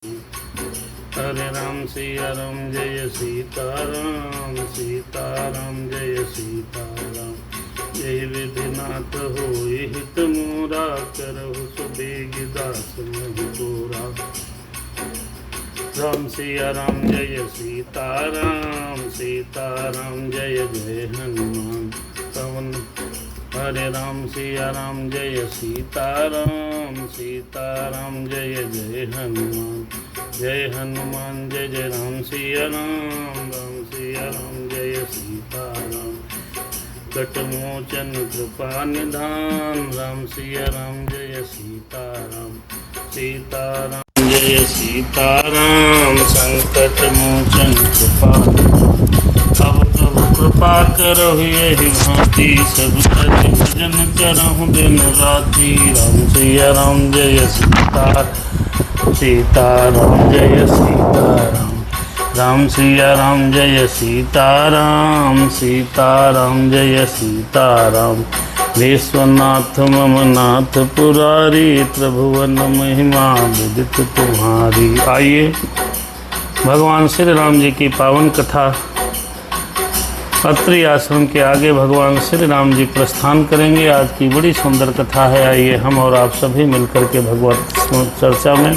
हरे राम सिया राम जय सीताराम सीताराम जय सीताराम। जय विधिनाथ होई हित मोरा करहु सुबेग दास महि तोरा। राम सिया राम जय सीताराम सीताराम जय जय हनुमान पवन। हरे राम सिया राम जय सीताराम सीताराम जय जय हनुमान। जय हनुमान जय जय राम सिया राम सिया राम जय सीताराम। कट मोचन कृपा निधान राम सिया राम जय सीताराम सीताराम जय सीताराम। संकट मोचन कृपा अब प्रभु कृपा करो यही भांति सब सति भजन करहु दिन राति। राम सिया राम जय सीताराम जय सीताराम। राम सिया राम जय सीताराम सीताराम जय सीताराम। विश्वनाथ मम नाथ पुरारी त्रिभुवन महिमा विदित तुम्हारी। आइए भगवान श्री राम जी की पावन कथा अत्रि आश्रम के आगे भगवान श्री राम जी प्रस्थान करेंगे। आज की बड़ी सुंदर कथा है। आइए हम और आप सभी मिलकर के भगवत चर्चा में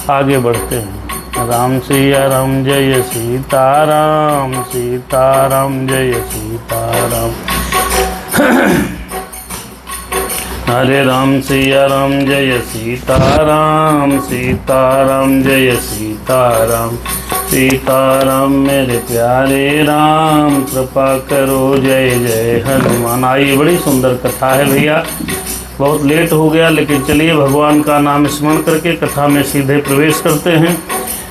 आगे बढ़ते हैं। राम सिया राम जय सीताराम सीताराम जय सीताराम। हरे राम सिया राम जय सीताराम सीताराम जय सीताराम। सीताराम मेरे प्यारे राम कृपा करो जय जय हनुमान। आइए बड़ी सुंदर कथा है भैया। बहुत लेट हो गया लेकिन चलिए भगवान का नाम स्मरण करके कथा में सीधे प्रवेश करते हैं।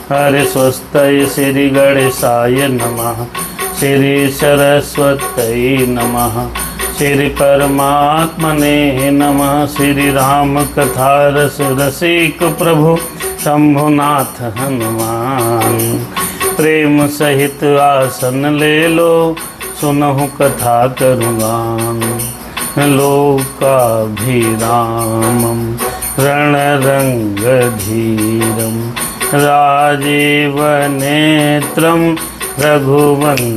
हरे स्वस्ति श्री गणेशाय नमः श्री सरस्वती नमः श्री परमात्मने नमः। श्री राम कथा रस रसिक प्रभु शंभुनाथ हनुमान। प्रेम सहित आसन ले लो सुनहु कथा करुगान। लोकाभिरामं रणरंगधीरं राजीव नेत्रं रघुवंशनाथं।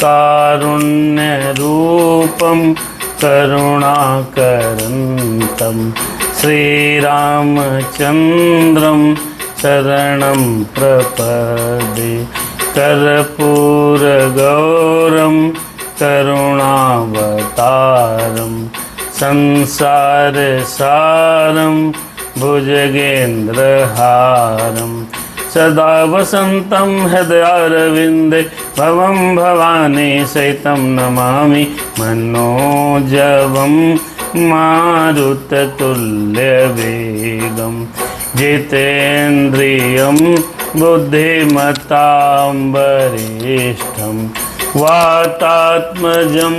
कारुण्यरूपं करुणाकरन्तं श्रीरामचन्द्रं शरणं प्रपदे। कर्पूरगौरं करुणावतारं संसारसारं भुजगेन्द्रहारं। सदा वसन्तं हृदयारविन्दे भवं भवानी सहितं नमामि। मनोजवं मारुततुल्यवेगं जितेन्द्रियं बुद्धिमतां वरिष्ठं। वातात्मजं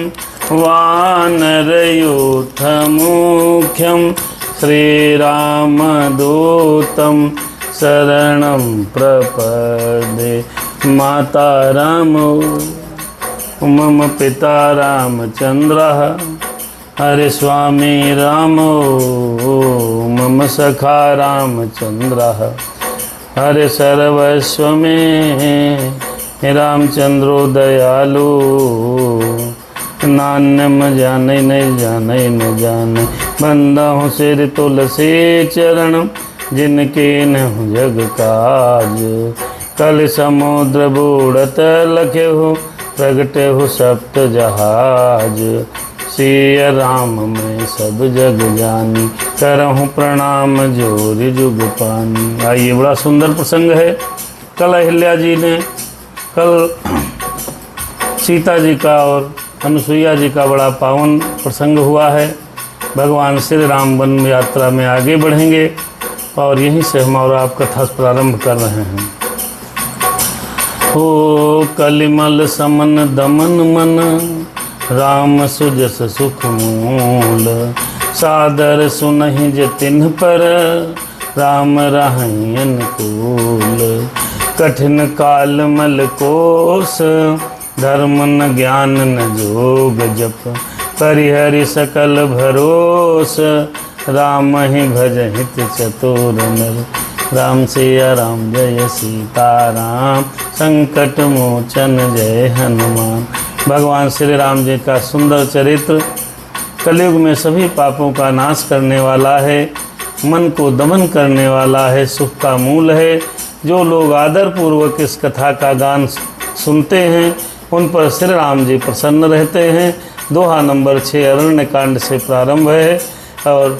वानरयूथमुख्यं श्रीरामदूतं शरणं प्रपदे। माता रामो मम पिता रामचन्द्रः। हरे स्वामी रामो मम सखा रामचन्द्रः। हरे सर्वस्व में रामचंद्रो दयालु। नान्यम जाने न जाने न जाने बंदा हूँ सिर तुलसी चरण। जिनके न जग काज कल समुद्र बूढ़त लखे हो प्रगटे हो सप्त जहाज। सिया राम मैं सब जग जानी करहूँ प्रणाम जोरि जुग पानी। आइए बड़ा सुंदर प्रसंग है। कल अहिल्या जी ने कल सीता जी का और अनुसुईया जी का बड़ा पावन प्रसंग हुआ है। भगवान श्री राम वन यात्रा में आगे बढ़ेंगे और यहीं से हम और आप कथा प्रारंभ कर रहे हैं। हो कलिमल समन दमन मन राम सुजस सुख मूल। सादर सुनहि जतिन पर राम रहहि अनुकूल। कठिन काल मल कोस धर्म न ज्ञान न जोग जप। परिहरि सकल भरोस राम ही भजहित चतुर नर। राम सिया राम जय सीताराम, संकट मोचन जय हनुमान। भगवान श्री राम जी का सुंदर चरित्र कलयुग में सभी पापों का नाश करने वाला है, मन को दमन करने वाला है, सुख का मूल है। जो लोग आदर पूर्वक इस कथा का गान सुनते हैं उन पर श्री राम जी प्रसन्न रहते हैं। दोहा नंबर 6 अरण्य कांड से प्रारंभ है और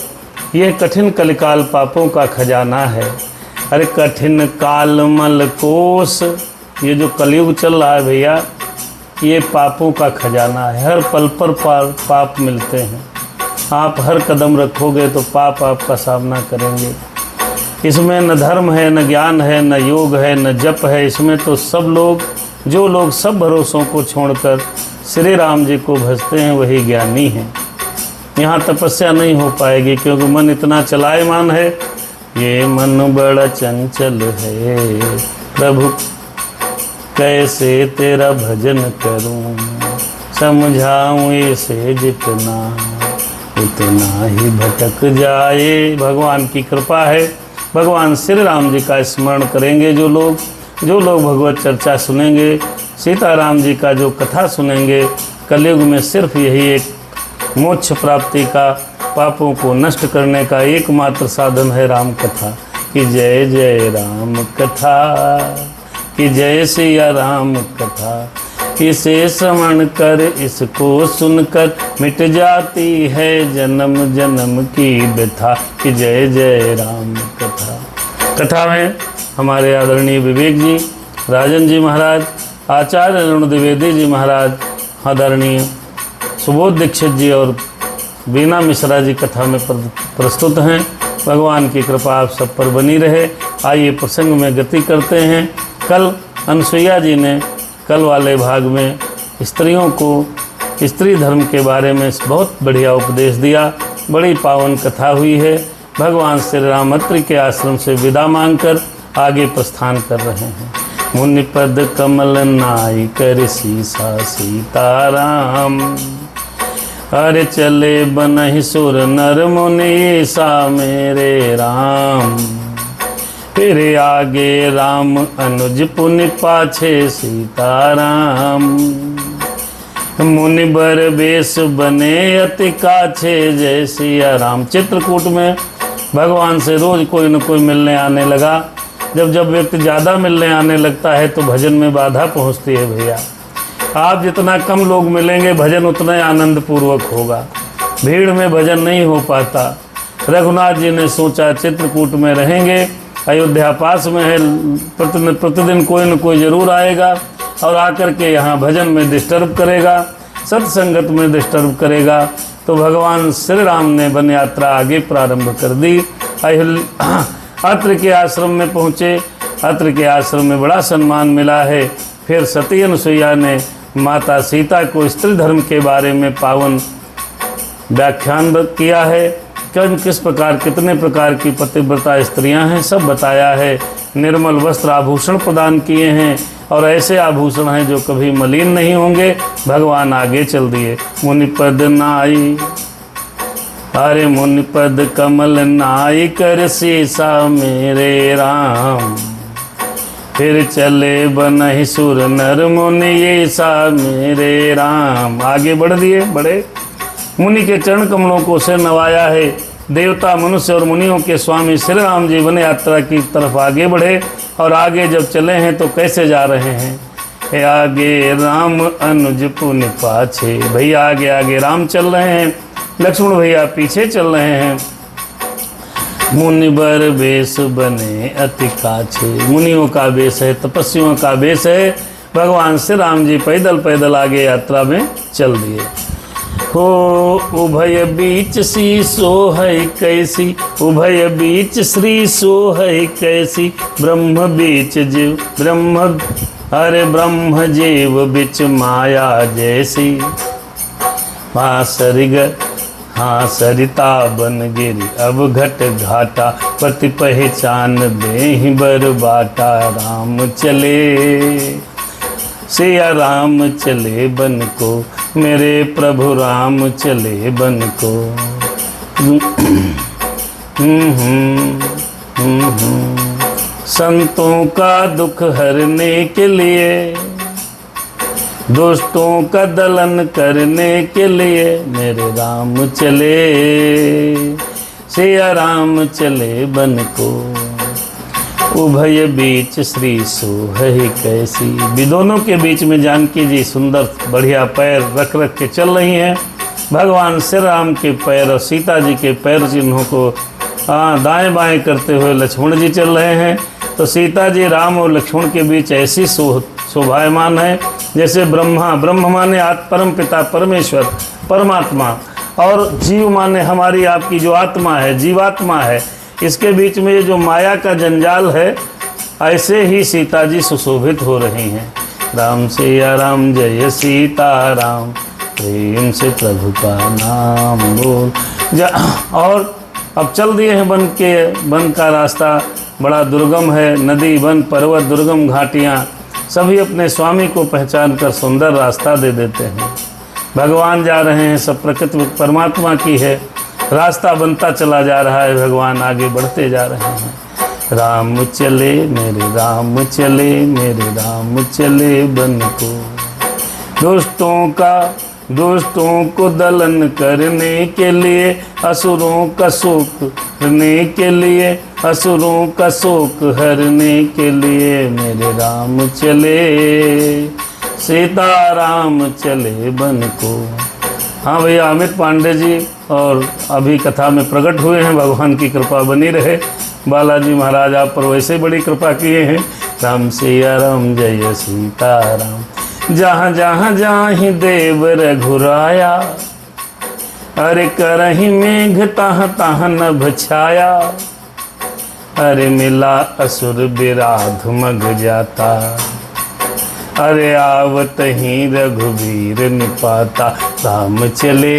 ये कठिन कलिकाल पापों का खजाना है। अरे कठिन काल मल कोस, ये जो कलयुग चल रहा है भैया, ये पापों का खजाना है। हर पल पर पाप मिलते हैं। आप हर कदम रखोगे तो पाप आपका सामना करेंगे। इसमें न धर्म है, न ज्ञान है, न योग है, न जप है। इसमें तो सब लोग, जो लोग सब भरोसों को छोड़कर श्री राम जी को भजते हैं वही ज्ञानी हैं। यहाँ तपस्या नहीं हो पाएगी क्योंकि मन इतना चलायमान है। ये मन बड़ा चंचल है प्रभु, कैसे तेरा भजन करूं, समझाऊं इसे जितना उतना ही भटक जाए। भगवान की कृपा है। भगवान श्री राम जी का स्मरण करेंगे जो लोग भगवत चर्चा सुनेंगे, सीताराम जी का जो कथा सुनेंगे, कलयुग में सिर्फ यही एक मोक्ष प्राप्ति का, पापों को नष्ट करने का एकमात्र साधन है राम कथा। कि जय जय राम कथा, कि जय सिया राम कथा। इसे श्रवण कर, इसको सुनकर मिट जाती है जन्म जन्म की व्यथा। कि जय जय राम कथा। कथा में हमारे आदरणीय विवेक जी, राजन जी महाराज, आचार्य अरुण द्विवेदी जी महाराज, आदरणीय सुबोध दीक्षित जी और बीना मिश्रा जी कथा में प्रस्तुत हैं। भगवान की कृपा आप सब पर बनी रहे। आइए प्रसंग में गति करते हैं। कल अनसुईया जी ने कल वाले भाग में स्त्रियों को स्त्री धर्म के बारे में बहुत बढ़िया उपदेश दिया। बड़ी पावन कथा हुई है। भगवान श्री राम अत्रि के आश्रम से विदा मांगकर आगे प्रस्थान कर रहे हैं। मुनिपद कमल नाई कर सीसा सीताराम, अरे चले बनहि सुर नर मुनि सा मेरे राम। फिर आगे राम अनुज पुनि पाछे सीताराम। मुनि बर बेस बने अति काछे जय सिया राम। चित्रकूट में भगवान से रोज कोई न कोई मिलने आने लगा। जब व्यक्ति ज़्यादा मिलने आने लगता है तो भजन में बाधा पहुंचती है भैया। आप जितना कम लोग मिलेंगे भजन उतना ही आनंद पूर्वक होगा। भीड़ में भजन नहीं हो पाता। रघुनाथ जी ने सोचा चित्रकूट में रहेंगे, अयोध्या पास में है, प्रतिदिन कोई न कोई जरूर आएगा और आकर के यहाँ भजन में डिस्टर्ब करेगा, सत्संगत में डिस्टर्ब करेगा। तो भगवान श्री राम ने वन यात्रा आगे प्रारंभ कर दी। अत्रि के आश्रम में पहुँचे। अत्रि के आश्रम में बड़ा सम्मान मिला है। फिर सती अनुसुईया ने माता सीता को स्त्री धर्म के बारे में पावन व्याख्यान किया है। किस प्रकार कितने प्रकार की पतिव्रता स्त्रियां हैं सब बताया है। निर्मल वस्त्र आभूषण प्रदान किए हैं और ऐसे आभूषण हैं जो कभी मलिन नहीं होंगे। भगवान आगे चल दिए। मुनिपद नाई, अरे मुनिपद कमल नाई कर सीसा मेरे राम। फिर चले बनहि सुर नर मुनि ये सा मेरे राम। आगे बढ़ दिए, बढ़े। मुनि के चरण कमलों को सिर नवाया है। देवता मनुष्य और मुनियों के स्वामी श्री राम जी वन यात्रा की तरफ आगे बढ़े। और आगे जब चले हैं तो कैसे जा रहे हैं? आगे राम अनुज पुनि पाछे। भैया आगे आगे राम चल रहे हैं, लक्ष्मण भैया पीछे चल रहे हैं। मुनि बर बेस बने अति काछे। मुनियों का बेस है, तपस्वियों का बेस है। भगवान श्री राम जी पैदल पैदल आगे यात्रा में चल दिए। हो उभय बीच सी सोहै कैसी, उभय बीच श्री सोहै कैसी। ब्रह्म बीच जीव ब्रह्म, अरे ब्रह्म जीव बिच माया जैसी। हाँ सरिता बन गिरी अब घट घाटा, पति पहचान देहि बर बाटा। राम चले सिया राम चले बन को, मेरे प्रभु राम चले बन को। संतों का दुख हरने के लिए, दोस्तों का दलन करने के लिए मेरे राम चले, सिया राम चले बन को, उभय बीच श्री सोहहि कैसी। भी दोनों के बीच में जानकी जी सुंदर बढ़िया पैर रख रख के चल रही हैं। भगवान श्री राम के पैर और सीता जी के पैर चिन्हों को दाएं बाएं करते हुए लक्ष्मण जी चल रहे हैं। तो सीता जी राम और लक्ष्मण के बीच ऐसी शोभायमान है जैसे ब्रह्म माने परम पिता परमेश्वर परमात्मा, और जीव माने हमारी आपकी जो आत्मा है, जीवात्मा है, इसके बीच में ये जो माया का जंजाल है, ऐसे ही सीता जी सुशोभित हो रही हैं। राम सिया राम जय सीता राम, प्रेम से प्रभु का नाम बोल। और अब चल दिए हैं वन का रास्ता बड़ा दुर्गम है, नदी वन पर्वत दुर्गम घाटियाँ सभी अपने स्वामी को पहचान कर सुंदर रास्ता दे देते हैं। भगवान जा रहे हैं, सब प्रकृति परमात्मा की है, रास्ता बनता चला जा रहा है, भगवान आगे बढ़ते जा रहे हैं। राम चले मेरे राम चले, मेरे राम चले बन को, दोस्तों को दलन करने के लिए, असुरों का शोक हरने के लिए, असुरों का शोक हरने के लिए मेरे राम चले, सीता राम चले बन को। हाँ भैया, अमित पांडे जी और अभी कथा में प्रकट हुए हैं, भगवान की कृपा बनी रहे। बालाजी महाराज आप पर वैसे बड़ी कृपा किए हैं। राम सिया राम जय सीता राम, जहाँ जहाँ जाहि देव रघुराया, अरे करहि मेघ तहाँ तहाँ नभ छाया, अरे मिला असुर बिराध मग जाता, अरे आवत ही रघुवीर निपाता। राम चले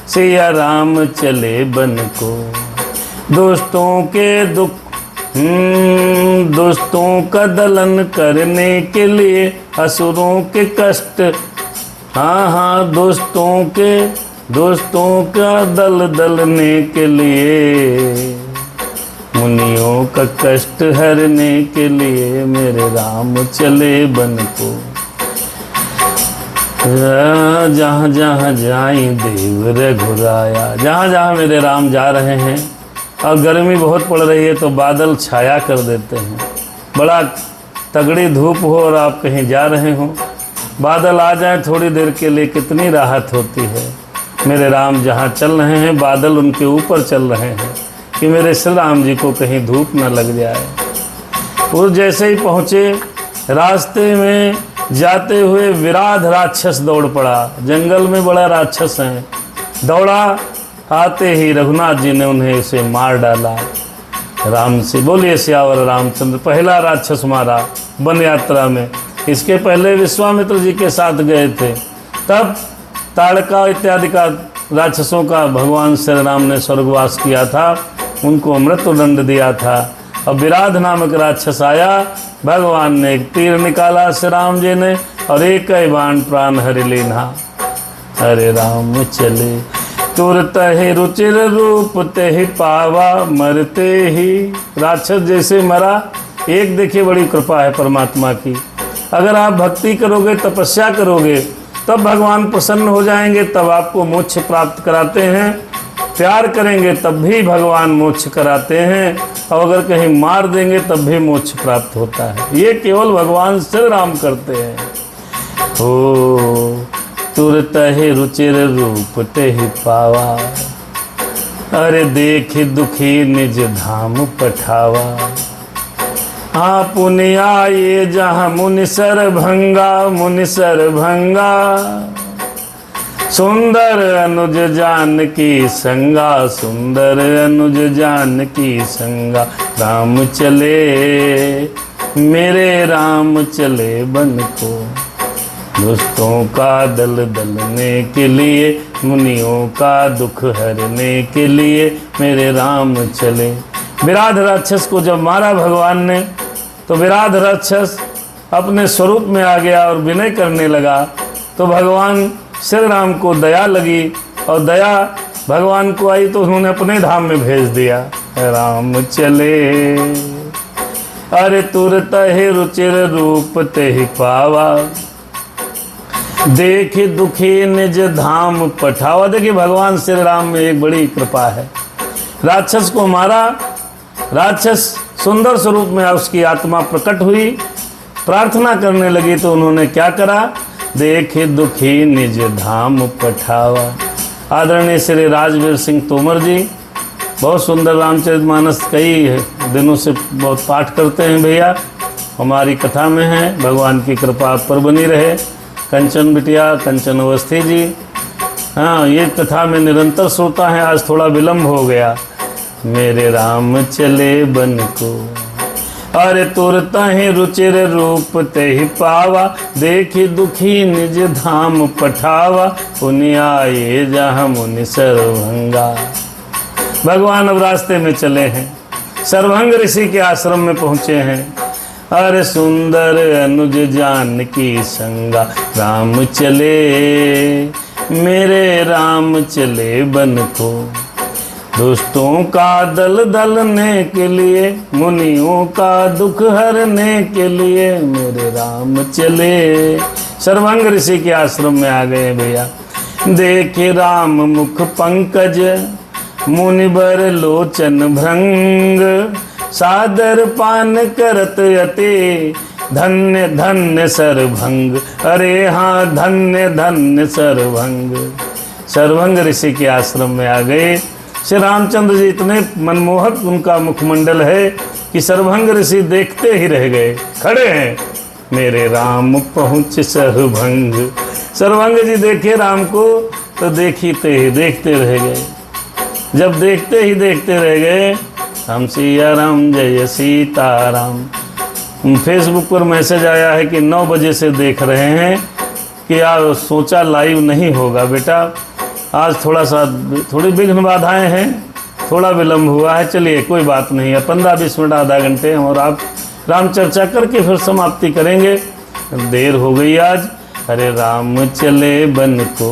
सिया राम चले बन को, दोस्तों के दुख दोस्तों का दलन करने के लिए, असुरों के कष्ट, हाँ दोस्तों का दलने के लिए, मुनियों का कष्ट हरने के लिए मेरे राम चले बन को। जहाँ जहाँ जाई देव रघुराया, जहाँ जहाँ मेरे राम जा रहे हैं और गर्मी बहुत पड़ रही है तो बादल छाया कर देते हैं। बड़ा तगड़ी धूप हो और आप कहीं जा रहे हो, बादल आ जाए थोड़ी देर के लिए, कितनी राहत होती है। मेरे राम जहाँ चल रहे हैं बादल उनके ऊपर चल रहे हैं कि मेरे श्री राम जी को कहीं धूप न लग जाए। वो जैसे ही पहुँचे, रास्ते में जाते हुए विराध राक्षस दौड़ पड़ा। जंगल में बड़ा राक्षस है, दौड़ा, आते ही रघुनाथ जी ने उन्हें उसे मार डाला। राम से बोलिए सियावर रामचंद्र। पहला राक्षस मारा वन यात्रा में, इसके पहले विश्वामित्र जी के साथ गए थे, तब ताड़का इत्यादि का राक्षसों का भगवान श्री राम ने स्वर्गवास किया था, उनको मृत्युदंड दिया था। अब विराध नामक राक्षस आया, भगवान ने एक तीर निकाला श्री राम जी ने और एक ही बाण प्राण हरि लीन्हा। हरे राम चले तुरत ही रुचिर रूप ते ही पावा, मरते ही राक्षस जैसे मरा। एक देखिए बड़ी कृपा है परमात्मा की, अगर आप भक्ति करोगे, तपस्या करोगे, तब भगवान प्रसन्न हो जाएंगे, तब आपको मोक्ष प्राप्त कराते हैं। प्यार करेंगे तब भी भगवान मोक्ष कराते हैं, और अगर कहीं मार देंगे तब भी मोक्ष प्राप्त होता है। ये केवल भगवान श्री राम करते हैं। हो तुरत ही रुचिर रूप ते ही पावा, अरे देख दुखी निज धाम पठावा। हाँ पुनिया ये जहाँ मुनिसर भंगा, सुंदर अनुज जानकी संगा, सुंदर अनुज जानकी संगा। राम चले मेरे राम चले बन को, दोस्तों का दलने के लिए, मुनियों का दुख हरने के लिए मेरे राम चले। विराध राक्षस को जब मारा भगवान ने, तो विराध राक्षस अपने स्वरूप में आ गया और विनय करने लगा। तो भगवान श्री राम को दया लगी, और दया भगवान को आई तो उन्होंने अपने धाम में भेज दिया। राम चले अरे तुरत ही रुचिर रूप ते ही पावा, देख दुखी निज धाम पठावा। देखिए भगवान श्री राम में एक बड़ी कृपा है। राक्षस को मारा, राक्षस सुंदर स्वरूप में उसकी आत्मा प्रकट हुई, प्रार्थना करने लगी तो उन्होंने क्या करा, देख दुखी निज धाम पठावा। आदरणीय श्री राजवीर सिंह तोमर जी बहुत सुंदर रामचरितमानस कई दिनों से बहुत पाठ करते हैं भैया, हमारी कथा में है। भगवान की कृपा आप पर बनी रहे। कंचन बिटिया, कंचन अवस्थी जी, हाँ ये कथा में निरंतर श्रोता है। आज थोड़ा विलम्ब हो गया। मेरे राम चले बन को अरे तुरत ही रुचिर रूप ते ही पावा, देखी दुखी निज धाम पठावा, पुनि आए जहाँ मुनि सर्वभंगा। भगवान अब रास्ते में चले हैं, सर्वभंग ऋषि के आश्रम में पहुँचे हैं। अरे सुंदर अनुज जानकी संगा, राम चले मेरे राम चले बन को। दुष्टों का दल दलने के लिए, मुनियों का दुख हरने के लिए, मेरे राम चले। सर्वभंग ऋषि के आश्रम में आ गए भैया। देखे राम मुख पंकज, मुनिबर लोचन भृंग, सादर पान करत यते, धन्य धन्य सरभंग। अरे हाँ धन्य धन्य सरभंग। सर्वभंग ऋषि के आश्रम में आ गए। श्री रामचंद्र जी इतने मनमोहक उनका मुखमंडल है कि सर्वभंग ऋषि देखते ही रह गए, खड़े हैं। मेरे राम पहुँच सर्वभंग। सर्वभंग जी देखे राम को तो देखते ही देखते रह गए। जब देखते ही देखते रह गए, हम सिया राम जय सीताराम। फेसबुक पर मैसेज आया है कि 9 बजे से देख रहे हैं कि यार सोचा लाइव नहीं होगा बेटा, आज थोड़ी विघ्न बाधाएं हैं, थोड़ा विलम्ब हुआ है। चलिए कोई बात नहीं है, 15-20 मिनट आधा घंटे और आप राम चर्चा करके फिर समाप्ति करेंगे। देर हो गई आज। अरे राम चले बन को,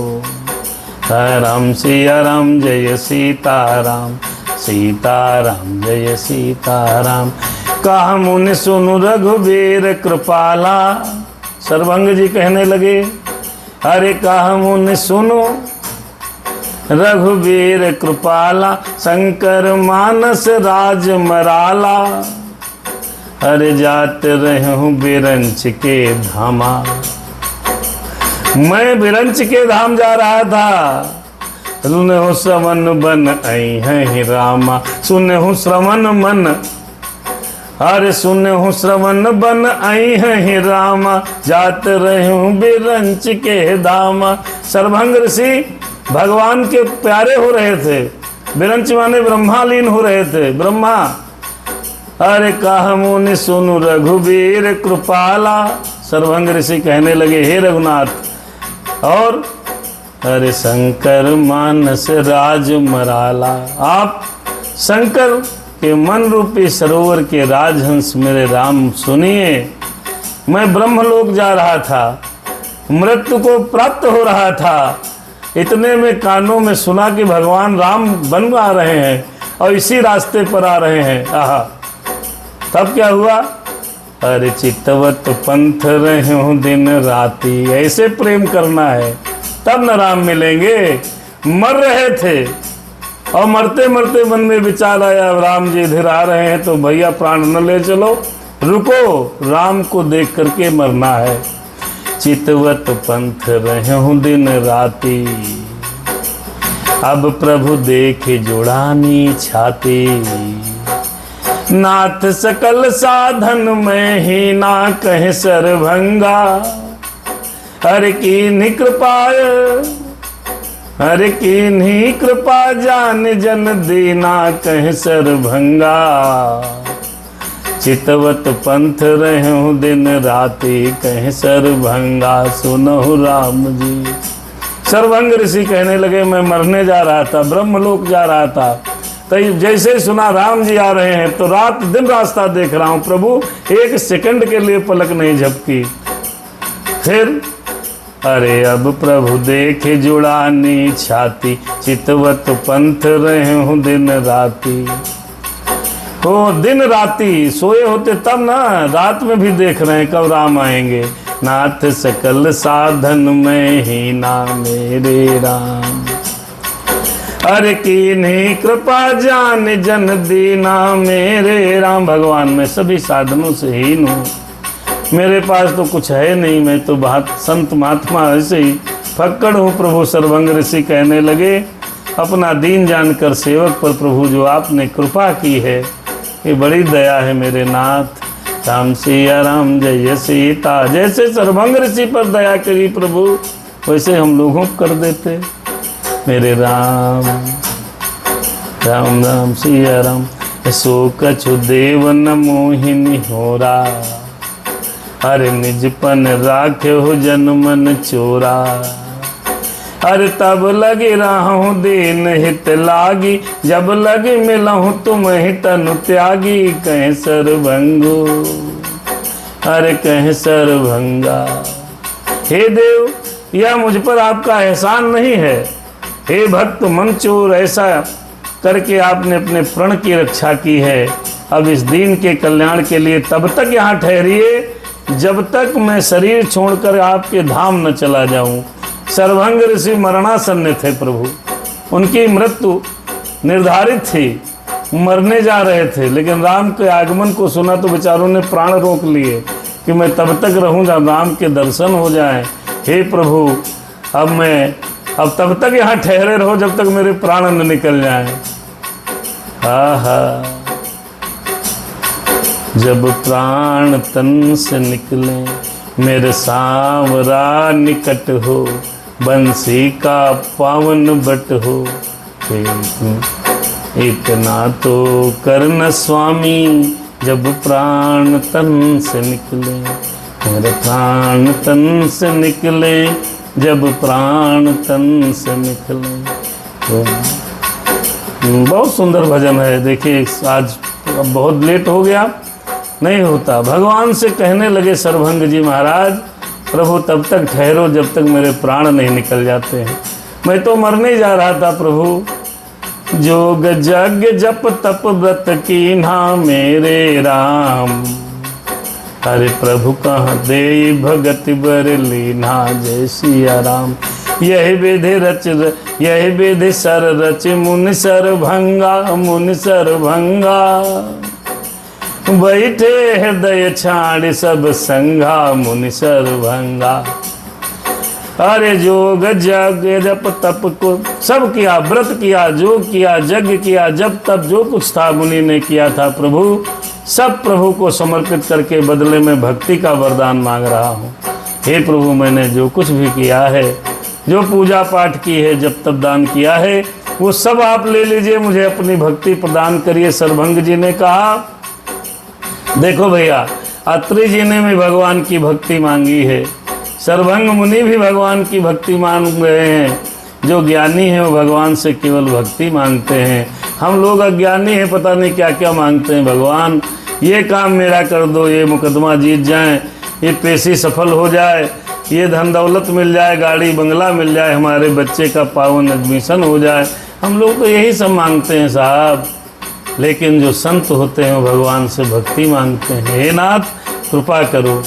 राम सिया राम जय सीताराम, सीताराम जय सीताराम। कहा मुनि सुनु रघुबीर कृपाला। सर्वभंग जी कहने लगे, अरे कहा मुनि सुनो रघुबीर कृपाला, शंकर मानस राज मराला। अरे जात रहूं बिरंच के धामा। मैं बिरंच के धाम जा रहा था, सुनहु श्रवण बन आई है रामा, सुनहु श्रवण मन। अरे सुनहु श्रवण बन आई है रामा, जात रहूं बिरंच के धामा। सर्वभंग ऋषि भगवान के प्यारे हो रहे थे। बिरंच माने ब्रह्मालीन हो रहे थे, ब्रह्मा। अरे कहा मुनि सुनु रघुबीर कृपाला। सर्वभंग ऋषि कहने लगे, हे रघुनाथ। और अरे शंकर मानस राज मराला। आप शंकर के मन रूपी सरोवर के राजहंस मेरे राम सुनिए। मैं ब्रह्मलोक जा रहा था, मृत्यु को प्राप्त हो रहा था, इतने में कानों में सुना कि भगवान राम बन आ रहे हैं और इसी रास्ते पर आ रहे हैं। आहा, तब क्या हुआ, अरे चितवत पंथ रहे हूँ दिन राती। ऐसे प्रेम करना है तब न राम मिलेंगे। मर रहे थे और मरते मरते मन में विचार आया, राम जी इधर आ रहे हैं तो भैया प्राण न ले चलो, रुको, राम को देख करके मरना है। चितवत पंथ रहे हूँ दिन राती, अब प्रभु देखे जुड़ानी छाती। नाथ सकल साधन में ही ना कहे सर्वभंगा, हर की कृपाय, हर की कृपा जान जन दीना कहे सर्वभंगा। चितवत पंथ रहूं दिन राति कहे सर्वभंगा, सुनहु राम जी। सर्वभंग ऋषि कहने लगे, मैं मरने जा रहा था, ब्रह्मलोक जा रहा था, तो जैसे ही सुना राम जी आ रहे हैं तो रात दिन रास्ता देख रहा हूँ प्रभु, एक सेकंड के लिए पलक नहीं झपकी। फिर अरे अब प्रभु देखे जुड़ानी छाती, चितवत पंथ रहे हूँ दिन राती। हो दिन राती सोए होते तब ना, रात में भी देख रहे हैं कब राम आएंगे। नाथ सकल साधन में ही ना मेरे राम, अरे कीन्ही कृपा जान जन दीना मेरे राम। भगवान मैं सभी साधनों से हीन हूँ, मेरे पास तो कुछ है नहीं, मैं तो बहुत संत महात्मा ऐसे ही फक्कड़ हूँ। प्रभु सर्वभंग ऋषि कहने लगे, अपना दीन जानकर सेवक पर प्रभु जो आपने कृपा की है, ये बड़ी दया है मेरे नाथ। राम सिया राम जय सीता, जैसे सर्वभंग ऋषि पर दया करी प्रभु, वैसे हम लोगों को कर देते मेरे राम। राम राम सिया राम, सो कछु देव न मोहिनी होरा, अरे निजपन राखे हो जन मन चोरा। अरे तब लगे रहूं दीन हित लागी, जब लगे मिलहूं तुम ही तनु त्यागी। कहें सर्वभंगो अरे कहें सर्वभंगा, हे देव यह मुझ पर आपका एहसान नहीं है। हे भक्त मन चोर, ऐसा करके आपने अपने प्रण की रक्षा की है। अब इस दीन के कल्याण के लिए तब तक यहाँ ठहरिए जब तक मैं शरीर छोड़कर आपके धाम न चला जाऊं। सर्वभंग ऋषि मरणासन्न थे प्रभु, उनकी मृत्यु निर्धारित थी, मरने जा रहे थे, लेकिन राम के आगमन को सुना तो बेचारों ने प्राण रोक लिए कि मैं तब तक रहूं जब राम के दर्शन हो जाएं। हे प्रभु अब तब तक यहाँ ठहरे रहो जब तक मेरे प्राण न निकल जाएं। हा जब प्राण तन से निकले मेरे सांवरा निकट हो, बंसी का पावन बट हो। इतना तो करना स्वामी जब प्राण तन से निकले, मेरे प्राण तन से निकले, जब प्राण तन से निकले। तो बहुत सुंदर भजन है। देखिए आज अब बहुत लेट हो गया, नहीं होता। भगवान से कहने लगे सर्वभंग जी महाराज, प्रभु तब तक ठहरो जब तक मेरे प्राण नहीं निकल जाते हैं, मैं तो मरने जा रहा था प्रभु। जोग जग जप तप व्रत कीन्हा मेरे राम, अरे प्रभु कहाँ दे भगति बर लीन्हा। जय सिया राम, यही विधि सर रच मुनि सर्वभंगा, मुनि सर्वभंगा। बैठे हृदय छाड़ सब संघा, मुनि सर्वभंगा। अरे जोग जग जप तप को सब किया, व्रत किया, योग किया, यज्ञ किया, जब तब जो कुछ था मुनि ने किया था प्रभु, सब प्रभु को समर्पित करके बदले में भक्ति का वरदान मांग रहा हूँ। हे प्रभु मैंने जो कुछ भी किया है, जो पूजा पाठ की है, जब तब दान किया है, वो सब आप ले लीजिए, मुझे अपनी भक्ति प्रदान करिए। सर्वभंग जी ने कहा देखो भैया, अत्रि जी ने भी भगवान की भक्ति मांगी है, सर्वभंग मुनि भी भगवान की भक्ति मांग रहे हैं। जो ज्ञानी है वो भगवान से केवल भक्ति मांगते हैं। हम लोग अज्ञानी हैं, पता नहीं क्या क्या मांगते हैं। भगवान ये काम मेरा कर दो, ये मुकदमा जीत जाए, ये पेशी सफल हो जाए, ये धन दौलत मिल जाए, गाड़ी बंगला मिल जाए, हमारे बच्चे का पावन एडमिशन हो जाए। हम लोग तो यही सब मांगते हैं साहब। लेकिन जो संत होते हैं वो भगवान से भक्ति मांगते हैं। हे नाथ कृपा करो।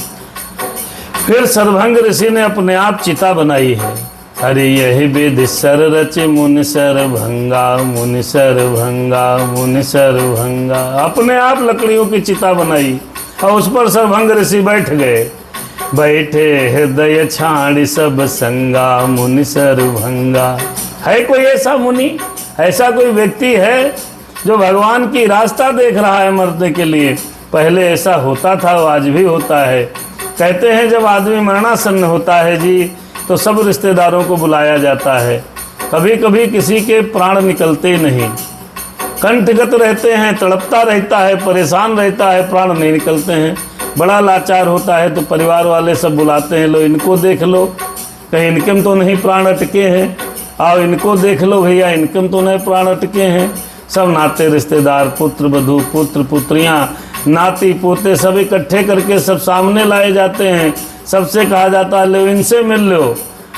फिर सर्वभंग ऋषि ने अपने आप चिता बनाई है। अरे यही विधि सर रचे मुनि सर्वभंगा, मुनि सर्वभंगा, मुनि सर्वभंगा। अपने आप लकड़ियों की चिता बनाई और उस पर सर्वभंग ऋषि बैठ गए। बैठे हृदय छाड़ सब संगा, मुनि सर्वभंगा। है कोई ऐसा मुनि, ऐसा कोई व्यक्ति है जो भगवान की रास्ता देख रहा है मरने के लिए? पहले ऐसा होता था, वो आज भी होता है। कहते हैं जब आदमी मरणासन्न होता है जी, तो सब रिश्तेदारों को बुलाया जाता है। कभी कभी किसी के प्राण निकलते नहीं, कंठगत रहते हैं, तड़पता रहता है, परेशान रहता है, प्राण नहीं निकलते हैं, बड़ा लाचार होता है। तो परिवार वाले सब बुलाते हैं, लो इनको देख लो, कहीं इनके में तो नहीं प्राण अटके हैं, आओ इनको देख लो भैया, इनके में तो नहीं प्राण अटके हैं। सब नाते रिश्तेदार, पुत्र वधू, पुत्र पुत्रियाँ, नाती पोते सब इकट्ठे करके सब सामने लाए जाते हैं। सबसे कहा जाता है लो इनसे मिल लो,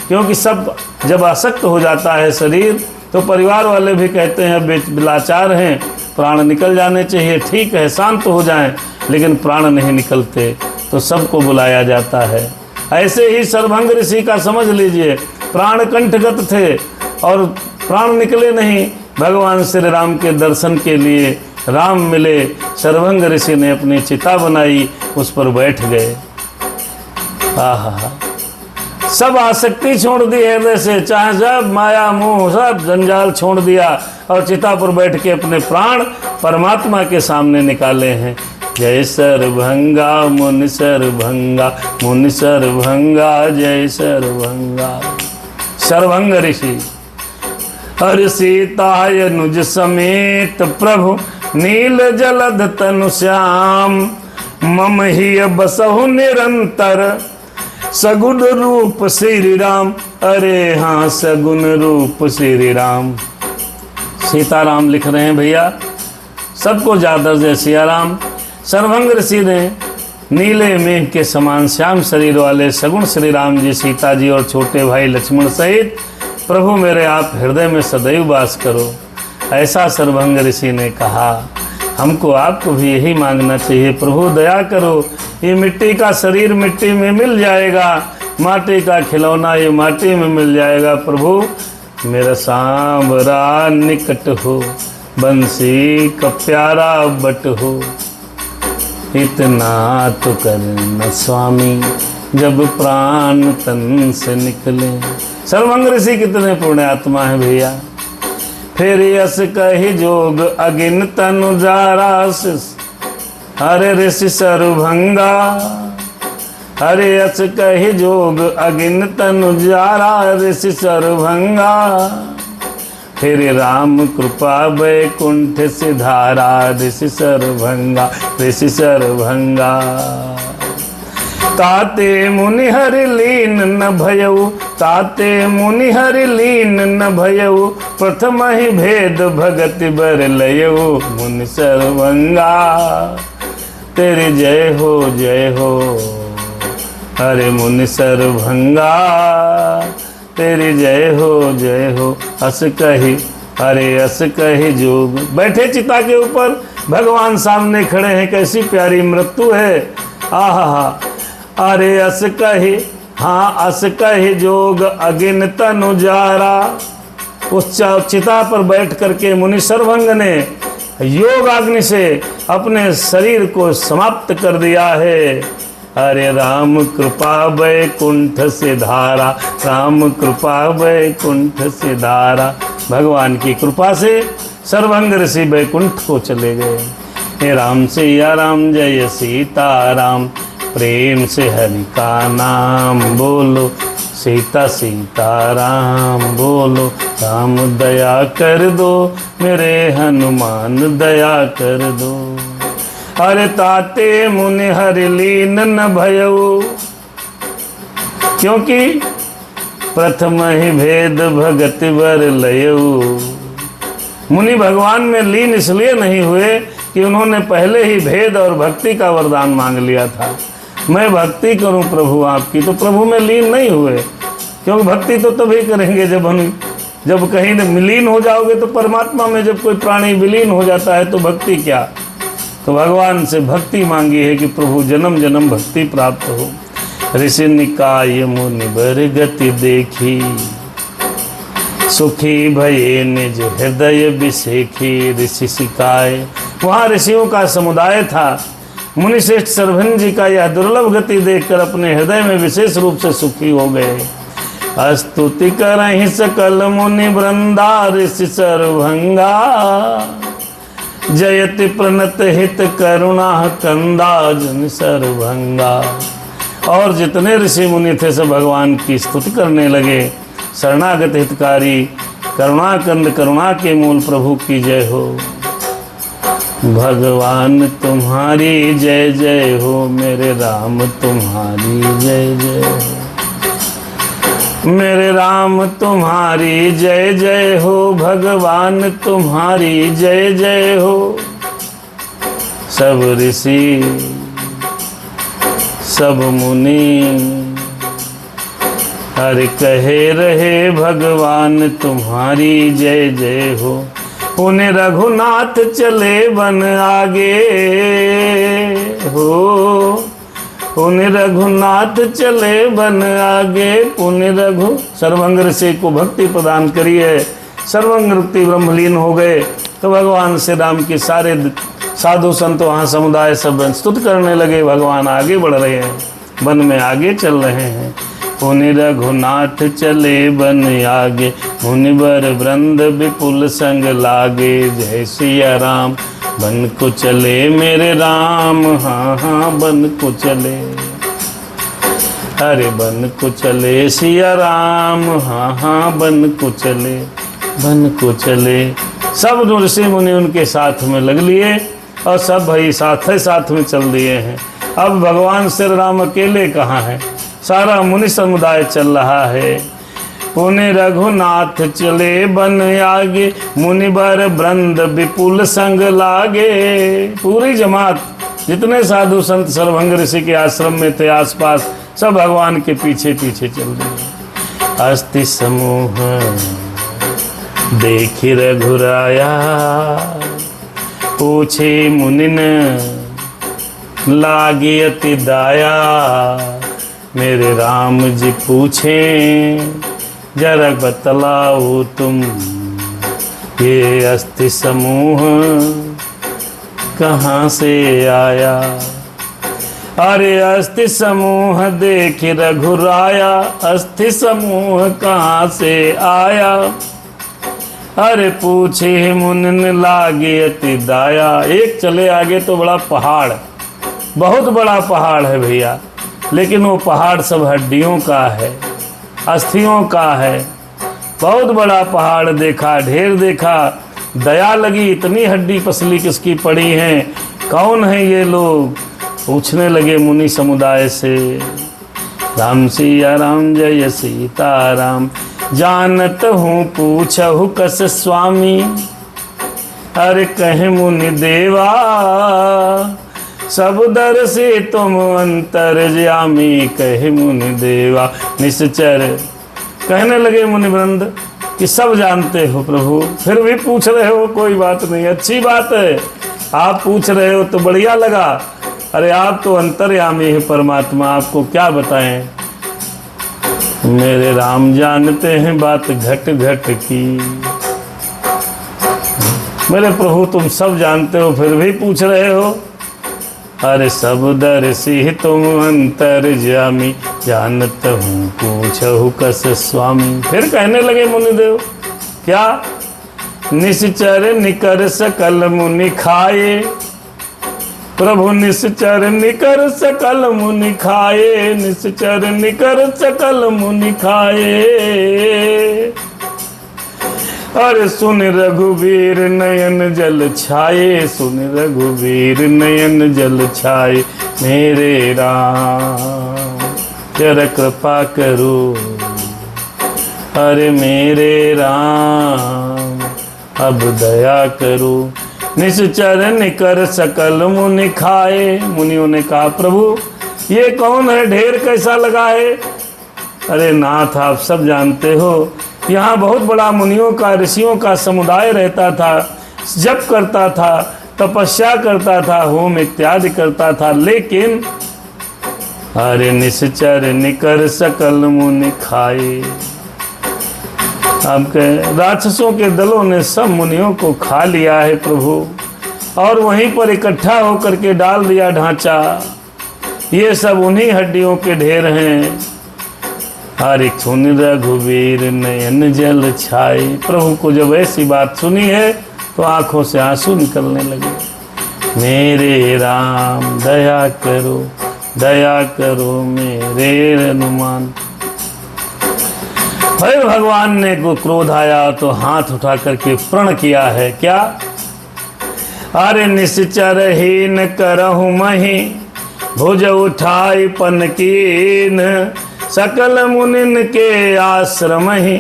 क्योंकि सब जब आसक्त हो जाता है शरीर तो परिवार वाले भी कहते हैं बिलाचार हैं, प्राण निकल जाने चाहिए, ठीक है शांत हो जाएं, लेकिन प्राण नहीं निकलते तो सबको बुलाया जाता है। ऐसे ही सर्वभंग ऋषि का समझ लीजिए, प्राण कंठगत थे और प्राण निकले नहीं। भगवान श्री राम के दर्शन के लिए राम मिले, सर्वभंग ऋषि ने अपनी चिता बनाई, उस पर बैठ गए। आहा, सब आसक्ति छोड़ दी हृदय से, चाहे सब माया मोह सब जंजाल छोड़ दिया और चिता पर बैठ के अपने प्राण परमात्मा के सामने निकाले हैं। जय सर्वभंगा मुनि सर्वभंगा, मुनि सर्वभंगा जय सर्वभंगा। सर्वभंग ऋषि हरि सीताय नुज समेत प्रभु नील जलध तनु श्याम, मम ही बसहु निरंतर सगुण रूप श्री राम। अरे हाँ सगुण रूप श्री राम। सीताराम लिख रहे हैं भैया, सबको ज्यादा जय सिया राम। सर्वभंग ऋषि ने नीले मेघ के समान श्याम शरीर वाले सगुण श्री राम जी, सीता जी और छोटे भाई लक्ष्मण सहित प्रभु मेरे आप हृदय में सदैव वास करो, ऐसा सर्वभंग ऋषि ने कहा। हमको आपको भी यही मांगना चाहिए, प्रभु दया करो, ये मिट्टी का शरीर मिट्टी में मिल जाएगा, माटी का खिलौना ये माटी में मिल जाएगा। प्रभु मेरा सांवरा निकट हो, बंसी का प्यारा बट हो, इतना तो करना स्वामी जब प्राण तन से निकले। सर्वभंग ऋषि कितने पुण्य आत्मा है भैया। फिर यस कही जोग अगिन तनु जारास, हरे ऋषि सर्वभंगा। हरे यस कही जोग अगिन तनु जारा ऋषि सर्वभंगा। फिर राम कृपा वैकुंठ सिधारा ऋषि सर्वभंगा, ऋषि सर्वभंगा। ताते मुनि हरि लीन न भयऊ, ताते मुनि हरि लीन न भयऊ, प्रथम ही भेद भगति बर लयऊ। मुनि सर्वभंगा तेरी जय हो जय हो, अरे मुनि सर्वभंगा तेरी जय हो। अस कही अरे अस कही जोग। बैठे चिता के ऊपर, भगवान सामने खड़े हैं, कैसी प्यारी मृत्यु है। आहा, अरे अस कही, हाँ अस कही जोग अगिन तनु जारा। उस चिता पर बैठ करके मुनि सर्वभंग ने योग अग्नि से अपने शरीर को समाप्त कर दिया है। अरे राम कृपा वैकुंठ से धारा, राम कृपा वैकुंठ से धारा। भगवान की कृपा से सर्वभंग ऋषि वैकुंठ को चले गए। हे राम सिया राम जय सीताराम, प्रेम से हरि का नाम बोलो, सीता सीताराम बोलो। राम दया कर दो मेरे हनुमान दया कर दो। अरे ताते मुनि हरि लीन न भयऊ, क्योंकि प्रथम ही भेद भगति बर लयऊ। मुनि भगवान में लीन इसलिए नहीं हुए कि उन्होंने पहले ही भेद और भक्ति का वरदान मांग लिया था। मैं भक्ति करूं प्रभु आपकी, तो प्रभु में लीन नहीं हुए, क्योंकि भक्ति तो तभी करेंगे जब कहीं विलीन हो जाओगे। तो परमात्मा में जब कोई प्राणी विलीन हो जाता है तो भक्ति क्या। तो भगवान से भक्ति मांगी है कि प्रभु जन्म जन्म भक्ति प्राप्त हो। ऋषि निकाय मुनि बर गति देखी, सुखी भये निज हृदय विसेखी। ऋषि सिकाय, वहाँ ऋषियों का समुदाय था। मुनि श्रेष्ठ सर्वभंग जी का यह दुर्लभ गति देखकर अपने हृदय में विशेष रूप से सुखी हो गए। स्तुति करहि सकल मुनि वृंदा ऋषि सर्वभंगा, जयति प्रणत हित करुणा कंदा जन सर्वभंगा। और जितने ऋषि मुनि थे सब भगवान की स्तुति करने लगे। शरणागत हितकारी करुणाकंद, करुणा के मूल प्रभु की जय हो। भगवान तुम्हारी जय जय हो, मेरे राम तुम्हारी जय जय हो। मेरे राम तुम्हारी जय जय हो, भगवान तुम्हारी जय जय हो। सब ऋषि सब मुनि। अरे कहे रहे भगवान तुम्हारी जय जय हो। उन्हें रघुनाथ चले वन आगे हो। उन्हें रघुनाथ चले वन आगे। पुण्य रघु सर्वंग ऋषि को भक्ति प्रदान करिए। सर्वंग रुक्ति ब्रह्मलीन हो गए तो भगवान श्री राम के सारे साधु संत वहाँ समुदाय सब स्तुत करने लगे। भगवान आगे बढ़ रहे हैं, वन में आगे चल रहे हैं। पुनि रघुनाथ चले वन आगे। मुनिवर वृंद विपुल संग लागे। जय सिया राम बन को चले मेरे राम। हाँ हाँ बन को चले। अरे बन को चले सिया राम। हाँ हाँ बन को चले, बन को चले। सब ऋषि मुनि उनके साथ में लग लिए और सब भाई साथ में चल दिए हैं। अब भगवान श्री राम अकेले कहाँ हैं? सारा मुनि समुदाय चल रहा है। पुनि रघुनाथ चले बन आगे। मुनिवर वृंद विपुल संग लागे। पूरी जमात जितने साधु संत सर्वंग ऋषि के आश्रम में थे आसपास सब भगवान के पीछे पीछे चल रहे। अस्थि समूह देखि रघुराया। पूछे मुनिन लागे अति दाया। मेरे राम जी पूछे जरा बतलाओ तुम। ये अस्थि समूह कहाँ से आया? अरे अस्थि समूह देख रघुराया। अस्थि समूह कहाँ से आया? अरे पूछे मुनिन लागे अति दाया। एक चले आगे तो बड़ा पहाड़, बहुत बड़ा पहाड़ है भैया, लेकिन वो पहाड़ सब हड्डियों का है, अस्थियों का है। बहुत बड़ा पहाड़ देखा, ढेर देखा, दया लगी। इतनी हड्डी पसली किसकी पड़ी हैं? कौन है ये लोग? पूछने लगे मुनि समुदाय से। राम सिया राम जय सीता राम। जानत हूँ पूछहु कस स्वामी। अरे कहे मुनि देवा सब दर से तुम अंतर्यामी। कहे मुनि देवा निश्चर। कहने लगे मुनि वृंद कि सब जानते हो प्रभु, फिर भी पूछ रहे हो, कोई बात नहीं, अच्छी बात है। आप पूछ रहे हो तो बढ़िया लगा। अरे आप तो अंतर्यामी है परमात्मा, आपको क्या बताएं। मेरे राम जानते हैं बात घट घट की। मेरे प्रभु तुम सब जानते हो फिर भी पूछ रहे हो। अरे सब दर्शी तुम अंतर्यामी। जानत हूँ पूछहु कस स्वामी। फिर कहने लगे मुनिदेव क्या? निश्चर निकर सकल मुनि खाए। प्रभु निश्चर निकर सकल मुनि खाए। निश्चर निकर सकल मुनि खाए। अरे सुन रघुवीर नयन जल छाए। सुन रघुवीर नयन जल छाए। मेरे राम जरा कृपा करो। अरे मेरे राम अब दया करो। निश्चर निकर सकल मुनि खाए। मुनियों ने कहा प्रभु ये कौन है? ढेर कैसा लगा है? अरे नाथ आप सब जानते हो यहाँ बहुत बड़ा मुनियों का, ऋषियों का समुदाय रहता था, जप करता था, तपस्या करता था, होम इत्यादि करता था। लेकिन अरे निश्चर निकर सकल मुनि खाए। अब राक्षसों के दलों ने सब मुनियों को खा लिया है प्रभु, और वहीं पर इकट्ठा होकर के डाल दिया ढांचा। ये सब उन्हीं हड्डियों के ढेर हैं। हरि सुन रघुवीर नयन जल छाए। प्रभु को जब ऐसी बात सुनी है तो आंखों से आंसू निकलने लगे। मेरे राम दया करो, दया करो मेरे हनुमान। फिर भगवान ने को क्रोध आया तो हाथ उठा करके प्रण किया है क्या? अरे निश्चर हीन करहु मही। भुज उठाई पनकीन। सकल मुनिन के आश्रम ही।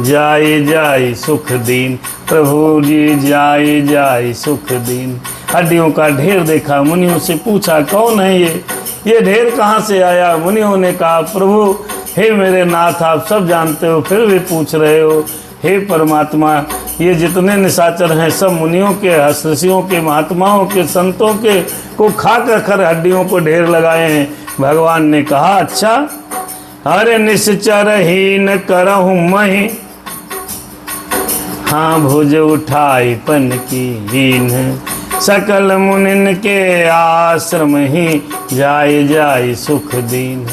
जाए जाए सुख दीन। प्रभु जी जाए जाए सुख दीन। हड्डियों का ढेर देखा, मुनियों से पूछा कौन है ये? ये ढेर कहाँ से आया? मुनियों ने कहा, प्रभु हे मेरे नाथ, आप सब जानते हो फिर भी पूछ रहे हो। हे परमात्मा, ये जितने निशाचर हैं सब मुनियों के, ऋषियों के, महात्माओं के, संतों के को खा कर हड्डियों को ढेर लगाए हैं। भगवान ने कहा, अच्छा, अरे निश्चर ही न करहूँ मही, हाँ भुज उठाई पन की हीन, सकल मुनिन के आश्रम ही जाय जाय सुख दीन।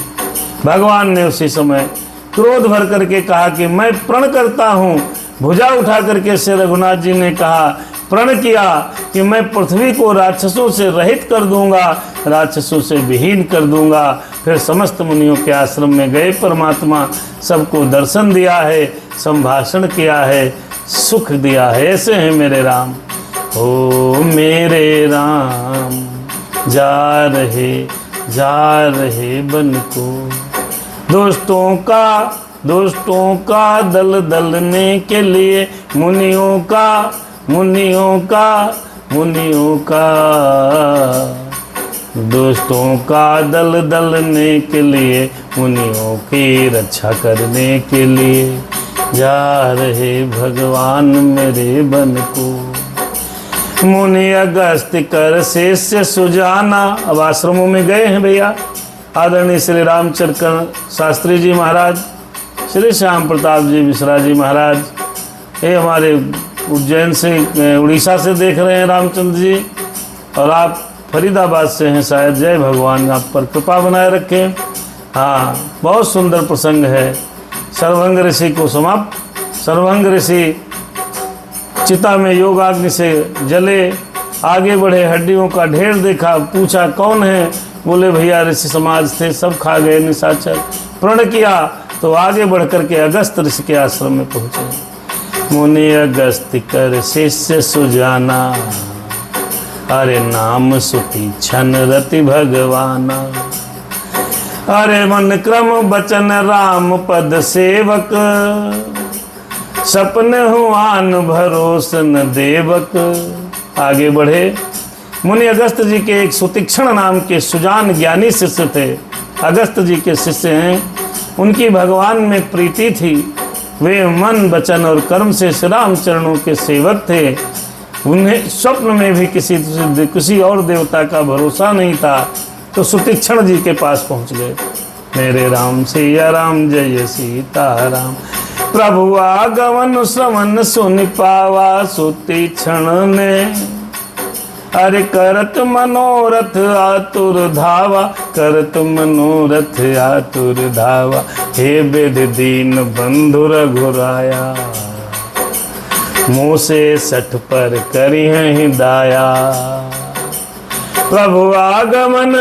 भगवान ने उसी समय क्रोध भर करके कहा कि मैं प्रण करता हूँ। भुजा उठा करके श्री रघुनाथ जी ने कहा, प्रण किया कि मैं पृथ्वी को राक्षसों से रहित कर दूंगा, राक्षसों से विहीन कर दूंगा। फिर समस्त मुनियों के आश्रम में गए परमात्मा, सबको दर्शन दिया है, संभाषण किया है, सुख दिया है। ऐसे हैं मेरे राम। ओ मेरे राम जा रहे बन को, दोस्तों का दल दलने के लिए, मुनियों का दोस्तों का दल दलने के लिए, मुनियों की रक्षा करने के लिए जा रहे भगवान मेरे बन को। मुनि अगस्त कर शिष्य सुजाना। अब आश्रमों में गए हैं भैया। आदरणीय श्री रामचंद्र शास्त्री जी महाराज, श्री श्याम प्रताप जी मिश्रा जी महाराज, ये हमारे उज्जैन से, उड़ीसा से देख रहे हैं रामचंद्र जी, और आप फरीदाबाद से हैं शायद। जय भगवान, आप पर कृपा बनाए रखें। हाँ, बहुत सुंदर प्रसंग है। सर्वंग ऋषि को समाप्त, सर्वंग ऋषि चिता में योगाग्नि से जले, आगे बढ़े, हड्डियों का ढेर देखा, पूछा कौन है? बोले भैया ऋषि समाज थे, सब खा गए निशाचर। प्रण किया तो आगे बढ़ करके अगस्त ऋषि के आश्रम में पहुंचे। मुनि अगस्त कर शिष्य सुजाना, अरे नाम सुती छन रति भगवाना। अरे मन क्रम बचन राम पद सेवक, सपन हुआन भरोसन देवक। आगे बढ़े। मुनि अगस्त जी के एक सुतीक्षण नाम के सुजान ज्ञानी शिष्य थे। अगस्त जी के शिष्य हैं, उनकी भगवान में प्रीति थी। वे मन वचन और कर्म से श्री राम चरणों के सेवक थे। उन्हें स्वप्न में भी किसी और देवता का भरोसा नहीं था, तो सुतीक्षण जी के पास पहुंच गए। मेरे राम सिया राम जय सीताराम, प्रभु आगमन श्रवण सुन पावा सुतीक्षण ने। अरे करत मनोरथ आतुर धावा, करत मनोरथ आतुर धावा, हे विधि दीन बंधु रघुराया, मुँह से सठ पर करी है दाया। प्रभु आगमन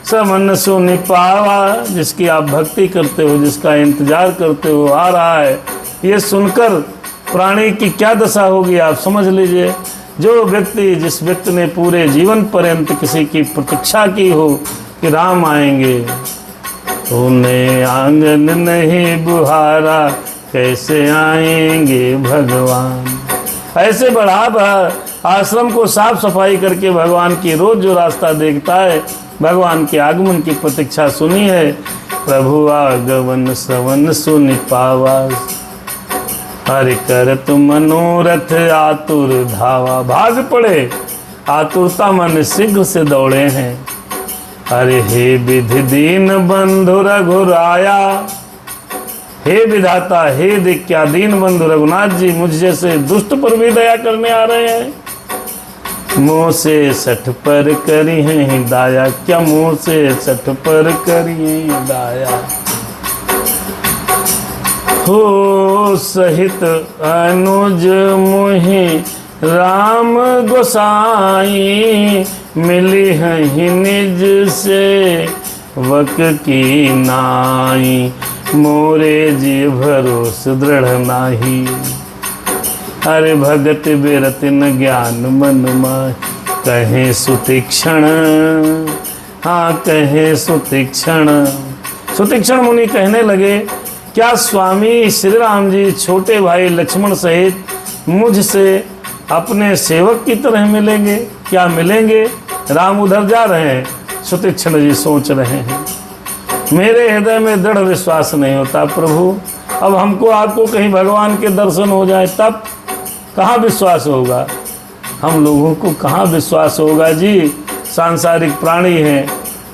समन सुनि पावा, जिसकी आप भक्ति करते हो, जिसका इंतजार करते हो, आ रहा है। ये सुनकर प्राणी की क्या दशा होगी आप समझ लीजिए। जो व्यक्ति, जिस व्यक्ति ने पूरे जीवन पर्यंत किसी की प्रतीक्षा की हो कि राम आएंगे, उन्हें आंगन नहीं बुहारा, कैसे आएंगे भगवान। ऐसे बढ़ा आश्रम को साफ सफाई करके भगवान की रोज जो रास्ता देखता है, भगवान के आगमन की प्रतीक्षा सुनी है। प्रभु आगमन श्रवण सुनि पावा, हरि करत मनोरथ आतुर धावा। भाग पड़े, आतुरता मन शीघ्र से दौड़े हैं। अरे हे विधि दीन बंधु रघुराया, हे विधाता, हे दिक्या दीन बंधु रघुनाथ जी, मुझ जैसे दुष्ट पर भी दया करने आ रहे हैं। मुँह से सठ पर करी है हिदाया, क्या मुँह से सठ पर करी है हिदाया। हो सहित अनुज मुहि राम गोसाई, मिली है निज से वक की नाई, मोरे जी भरोस दृढ़ नाही। अरे भगत बिरत न ज्ञान मन माहि, कहे सुतीक्षण, हाँ कहे सुतीक्षण। सुतीक्षण मुनि कहने लगे, क्या स्वामी श्री राम जी छोटे भाई लक्ष्मण सहित मुझसे अपने सेवक की तरह मिलेंगे? क्या मिलेंगे? राम उधर जा रहे हैं, सुतीक्षण जी सोच रहे हैं। मेरे हृदय में दृढ़ विश्वास नहीं होता प्रभु, अब हमको आपको कहीं भगवान के दर्शन हो जाए तब कहाँ विश्वास होगा, हम लोगों को कहाँ विश्वास होगा जी। सांसारिक प्राणी हैं,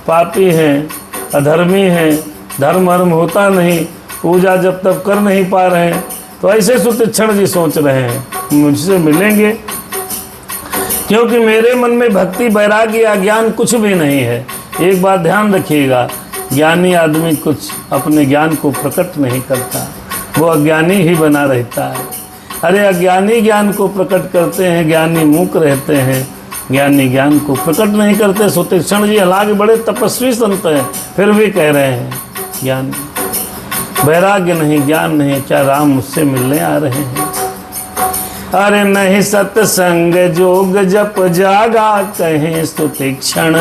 पापी हैं, अधर्मी हैं, धर्म अर्म होता नहीं, पूजा जब तक कर नहीं पा रहे हैं, तो ऐसे सुतीक्षण जी सोच रहे हैं मुझसे मिलेंगे, क्योंकि मेरे मन में भक्ति वैराग्य या ज्ञान कुछ भी नहीं है। एक बात ध्यान रखिएगा, ज्ञानी आदमी कुछ अपने ज्ञान को प्रकट नहीं करता, वो अज्ञानी ही बना रहता है। अरे अज्ञानी ज्ञान को प्रकट करते हैं, ज्ञानी मूक रहते हैं, ज्ञानी ज्ञान को प्रकट नहीं करते। सुतीक्षण जी हालांकि बड़े तपस्वी संत हैं, फिर भी कह रहे हैं ज्ञान वैराग्य नहीं, ज्ञान नहीं, क्या राम मुझसे मिलने आ रहे हैं। अरे नहीं सत्संग जोग जप जागा कहें सुतीक्षण,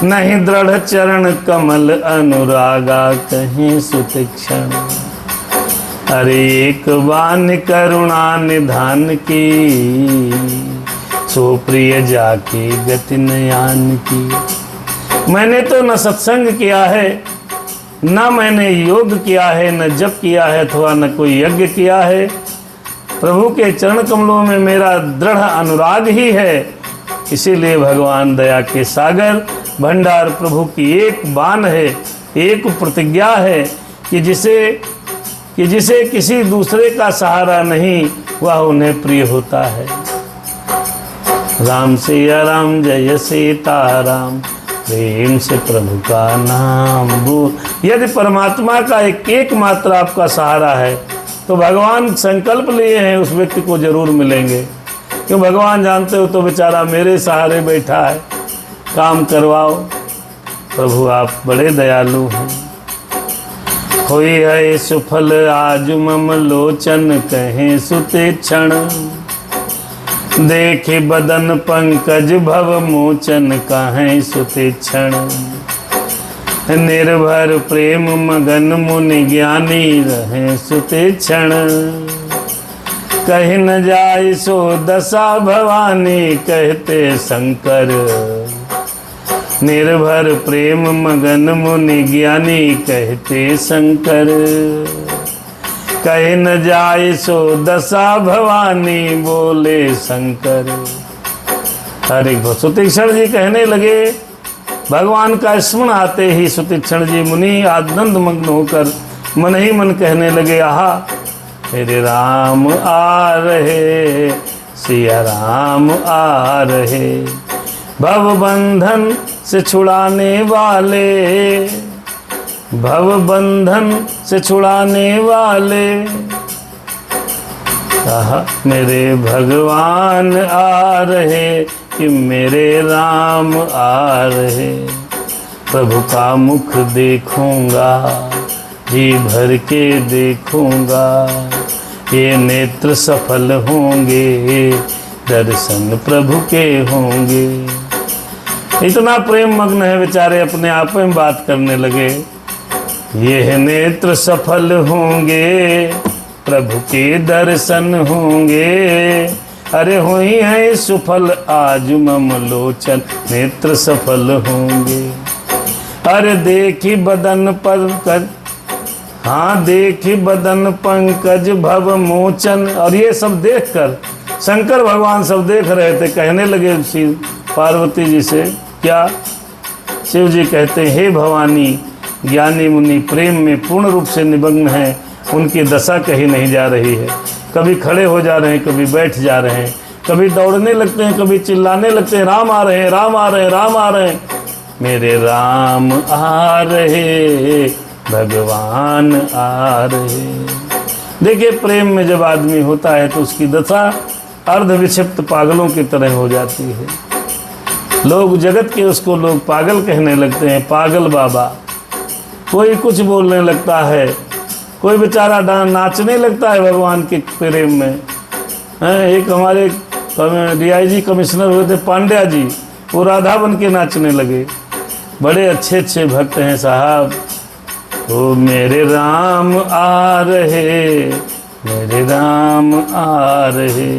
नहीं दृढ़ चरण कमल अनुरागा कहें सुतीक्षण। अरे एक बान करुणा निधान की, सो प्रिय जाके गति नयान की। मैंने तो न सत्संग किया है, न मैंने योग किया है, न जप किया है, अथवा न कोई यज्ञ किया है। प्रभु के चरण कमलों में मेरा दृढ़ अनुराग ही है। इसीलिए भगवान दया के सागर भंडार प्रभु की एक बाण है, एक प्रतिज्ञा है कि जिसे किसी दूसरे का सहारा नहीं, वह उन्हें प्रिय होता है। राम सिया राम जय सीताराम, प्रेम से प्रभु का नाम बोल। यदि परमात्मा का एक मात्र आपका सहारा है तो भगवान संकल्प लिए हैं उस व्यक्ति को जरूर मिलेंगे। क्यों भगवान जानते हो तो बेचारा मेरे सहारे बैठा है, काम करवाओ। प्रभु आप बड़े दयालु हैं। होई है सुफल आज मम लोचन कहें सुतीक्षण, देखे बदन पंकज भव मोचन कहें सुतीक्षण। निर्भर प्रेम मगन मुनि ज्ञानी रहे सुतीक्षण, कहीं न जाय सो दशा भवानी कहते शंकर। निर्भर प्रेम मगन मुनि ज्ञानी कहते शंकर, कहीं न जाय सो दशा भवानी बोले शंकर। अरे सुतीक्षण जी कहने लगे, भगवान का स्मरण आते ही सुतीक्षण जी मुनि आनंद मग्न होकर मन ही मन कहने लगे, आहा मेरे राम आ रहे, सिया राम आ रहे, भव बंधन से छुड़ाने वाले, भव बंधन से छुड़ाने वाले। आहा मेरे भगवान आ रहे, कि मेरे राम आ रहे। प्रभु का मुख देखूंगा, जी भर के देखूंगा, ये नेत्र सफल होंगे, दर्शन प्रभु के होंगे। इतना प्रेम मग्न है बेचारे, अपने आप में बात करने लगे। ये नेत्र सफल होंगे, प्रभु के दर्शन होंगे। अरे हुई है सुफल आज मम लोचन, नेत्र सफल होंगे। अरे देखी बदन पंकज, हाँ देखी बदन पंकज भव मोचन। और ये सब देखकर शंकर भगवान सब देख रहे थे, कहने लगे शिव पार्वती जी से, क्या? शिव जी कहते हे भवानी, ज्ञानी मुनि प्रेम में पूर्ण रूप से निमग्न हैं, उनकी दशा कहीं नहीं जा रही है। कभी खड़े हो जा रहे हैं, कभी बैठ जा रहे हैं, कभी दौड़ने लगते हैं, कभी चिल्लाने लगते हैं, राम आ रहे हैं, राम आ रहे हैं, राम आ रहे हैं। मेरे राम आ रहे, भगवान आ रहे। देखिए प्रेम में जब आदमी होता है तो उसकी दशा अर्ध विक्षिप्त पागलों की तरह हो जाती है। लोग जगत के उसको लोग पागल कहने लगते हैं, पागल बाबा। कोई कुछ बोलने लगता है, कोई बेचारा नाचने लगता है भगवान के प्रेम में। एक हमारे DIG कमिश्नर हुए थे पांड्या जी, वो राधा बन के नाचने लगे। बड़े अच्छे अच्छे भक्त हैं साहब। ओ मेरे राम आ रहे, मेरे राम आ रहे।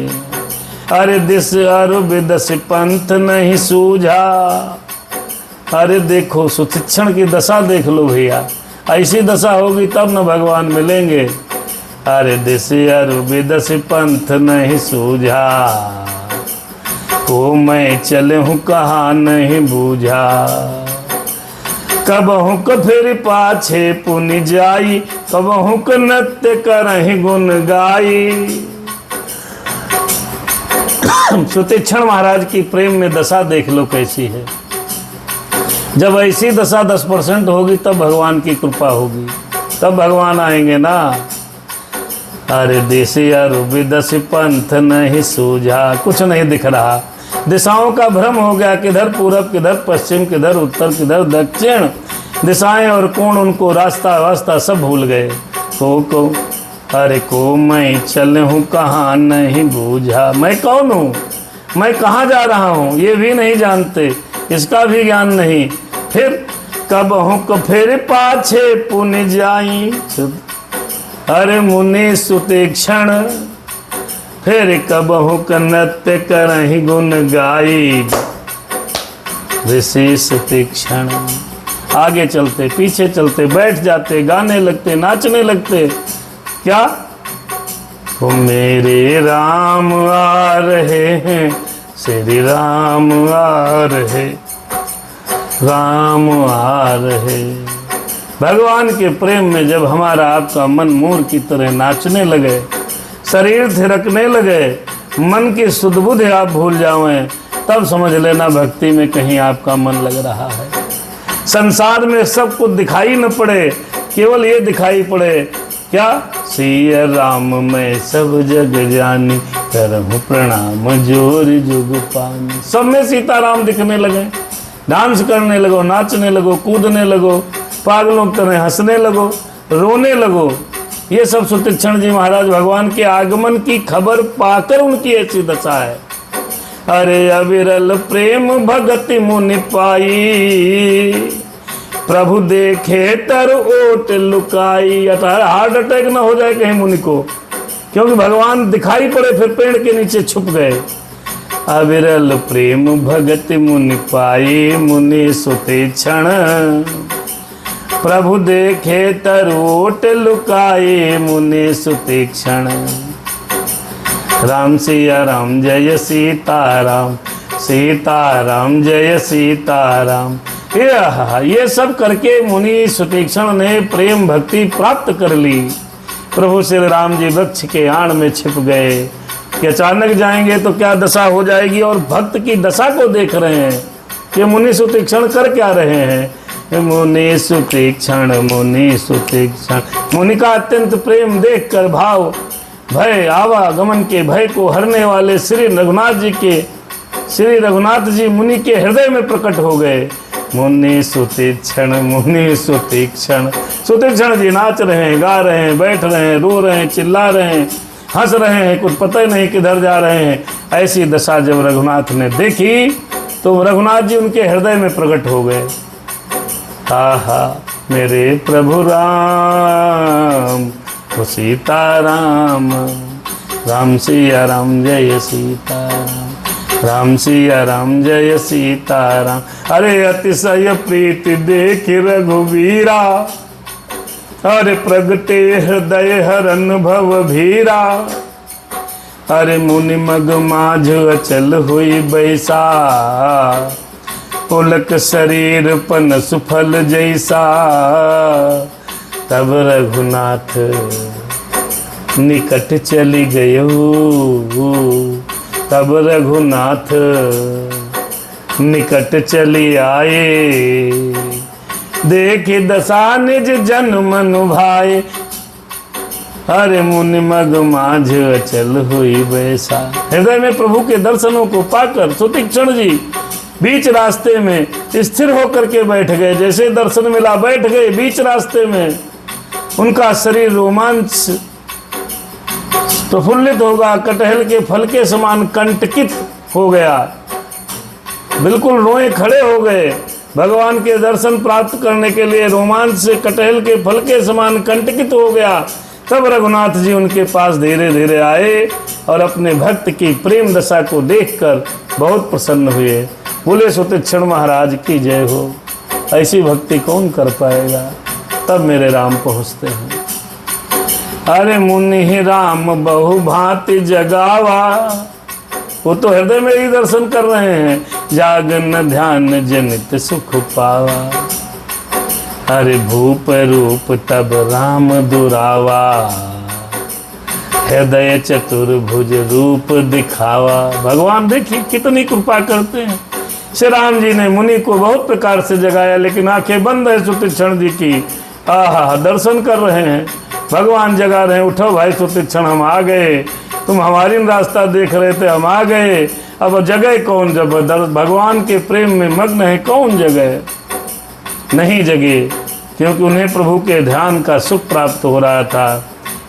अरे दिस अरु विदस पंथ नहीं सूझा, अरे देखो सुतीक्षण की दशा देख लो भैया, ऐसी दशा होगी तब न भगवान मिलेंगे। अरे दिसिया विदस पंथ नहीं सूझा, को मैं चले हूँ कहाँ नहीं बूझा। कबहू क फिर पाछे पुनि जाई, कबहू क नृत्य करहि गुण गाई। सुतीक्षण महाराज की प्रेम में दशा देख लो कैसी है। जब ऐसी दशा 10% होगी तब भगवान की कृपा होगी, तब भगवान आएंगे ना। अरे देसिया विदस पंथ नहीं सूझा, कुछ नहीं दिख रहा, दिशाओं का भ्रम हो गया, किधर पूरब किधर पश्चिम किधर उत्तर किधर दक्षिण, दिशाएं और कोण उनको रास्ता वास्ता सब भूल गए। को अरे को मैं चल हूँ कहाँ नहीं बूझा, मैं कौन हूँ, मैं कहाँ जा रहा हूँ ये भी नहीं जानते, इसका भी ज्ञान नहीं। फिर कब हूँ फिर पाछे पुनि जाई, अरे मुनि सुतीक्षण फिर कबहू क नृत्य करहि गुण गाई। ऋषि सुतीक्षण आगे चलते पीछे चलते बैठ जाते, गाने लगते नाचने लगते। क्या वो मेरे राम आ रहे हैं, श्री राम आ रहे, राम आ रहे। भगवान के प्रेम में जब हमारा आपका मन मोर की तरह नाचने लगे, शरीर थिरकने लगे, मन की सुध बुध आप भूल जाएं, तब समझ लेना भक्ति में कहीं आपका मन लग रहा है। संसार में सब कुछ दिखाई न पड़े, केवल ये दिखाई पड़े क्या, सिया राम मैं सब जग जानी, करहूं प्रणाम जोर जुग पानी। सब में सीताराम दिखने लगे, डांस करने लगो, नाचने लगो, कूदने लगो, पागलों की तरह हंसने लगो, रोने लगो। ये सब सुतीक्षण जी महाराज भगवान के आगमन की खबर पाकर उनकी ऐसी दशा है। अरे अविरल प्रेम भगति मुनि पाई, प्रभु देखे तर ओट लुकाई। हार्ट अटैक ना हो जाए कहीं मुनि को, क्योंकि भगवान दिखाई पड़े फिर पेड़ के नीचे छुप गए। अविरल प्रेम भगति मुनि पाई, मुनि सुतीक्षण प्रभु देखे तरोट लुकाए, मुनि सुतीक्षण। राम सिया राम जय सीताराम, सीताराम जय सीताराम। ये सब करके मुनि सुतीक्षण ने प्रेम भक्ति प्राप्त कर ली। प्रभु श्री राम जी वृक्ष के आड़ में छिप गए कि अचानक जाएंगे तो क्या दशा हो जाएगी, और भक्त की दशा को देख रहे हैं कि मुनि सुतीक्षण कर क्या रहे हैं। मुनि सुतीक्षण, मुनि सुतीक्षण। मुनि का अत्यंत प्रेम देखकर भाव भय आवागमन के भय को हरने वाले श्री रघुनाथ जी मुनि के हृदय में प्रकट हो गए। मुनि सुतीक्षण, मुनि सुतीक्षण। सुतीक्षण जी नाच रहे हैं, गा रहे हैं, बैठ रहे हैं, रो रहे हैं, चिल्ला रहे हैं, हंस रहे हैं, कुछ पता ही नहीं किधर जा रहे हैं। ऐसी दशा जब रघुनाथ ने देखी तो रघुनाथ जी उनके हृदय में प्रकट हो गए। आहा मेरे प्रभु राम, वो सीताराम, राम सिया राम जय सीताराम, राम सिया राम जय सीताराम। अरे अतिशय प्रीति देख रघुवीरा, अरे प्रगटे हृदय हरन भव भीरा। अरे मुनि मग माझ अचल हुई बैसा, पुलक शरीर पन सुफल जैसा। तब रघुनाथ निकट चली गयो, तब रघुनाथ निकट चली आए। देखी दशा निज जन मनु भाए, अरे मुनि मग माझ अचल हुई बैसा। हृदय में प्रभु के दर्शनों को पाकर सुतीक्षण जी बीच रास्ते में स्थिर होकर के बैठ गए। जैसे दर्शन मिला बैठ गए बीच रास्ते में। उनका शरीर रोमांच प्रफुल्लित होगा, कटहल के फल के समान कंटकित हो गया, बिल्कुल रोए खड़े हो गए। भगवान के दर्शन प्राप्त करने के लिए रोमांच से कटहल के फल के समान कंटकित हो गया। तब रघुनाथ जी उनके पास धीरे धीरे आए और अपने भक्त की प्रेम दशा को देखकर बहुत प्रसन्न हुए। बोले सुतीक्षण महाराज की जय हो। ऐसी भक्ति कौन कर पाएगा। तब मेरे राम पहुँचते हैं। अरे मुनि राम बहु भांति जगावा, वो तो हृदय में ही दर्शन कर रहे हैं। जागन ध्यान जनित सुख पावा, अरे भूप रूप तब राम दुरावा। हृदय चतुर्भुज रूप दिखावा। भगवान देखिए कितनी कृपा करते हैं। श्री राम जी ने मुनि को बहुत प्रकार से जगाया, लेकिन आंखें बंद है सुतीक्षण जी की। आहा, दर्शन कर रहे हैं, भगवान जगा रहे हैं। उठो भाई सुतीक्षण, हम आ गए। तुम हमारी रास्ता देख रहे थे, हम आ गए। अब जगह कौन, जब भगवान के प्रेम में मग्न है, कौन जगह नहीं जगे, क्योंकि उन्हें प्रभु के ध्यान का सुख प्राप्त हो रहा था।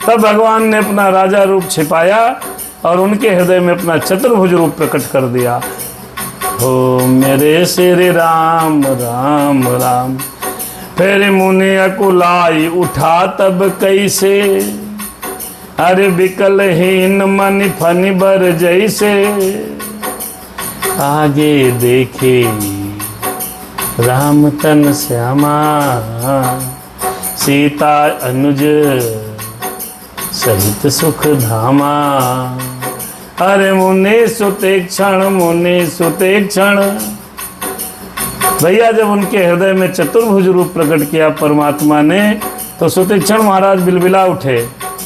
तब भगवान ने अपना राजा रूप छिपाया और उनके हृदय में अपना चतुर्भुज रूप प्रकट कर दिया। हो मेरे श्री राम राम राम। फिर मुनि अकुलाई उठा तब कैसे, अरे विकलहीन मन फनि बर जैसे। आगे देखे राम तन श्यामा, सीता अनुज सहित सुख धामा। अरे मुनि सुतीक्षण, मुनि सुतीक्षण। भैया जब उनके हृदय में चतुर्भुज रूप प्रकट किया परमात्मा ने, तो सुतीक्षण महाराज बिलबिला उठे,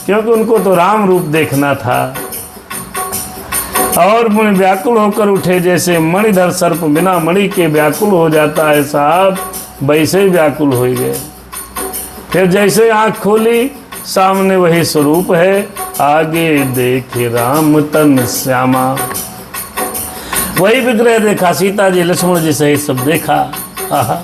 क्योंकि उनको तो राम रूप देखना था। और मुनि व्याकुल होकर उठे, जैसे मणिधर सर्प बिना मणि के व्याकुल हो जाता है साहब, वैसे ही व्याकुल हो गए। फिर जैसे आंख खोली, सामने वही स्वरूप है। आगे देखे राम तन श्यामा, वही विग्रह देखा। सीता जी लक्ष्मण जी सहित सब देखा। आहा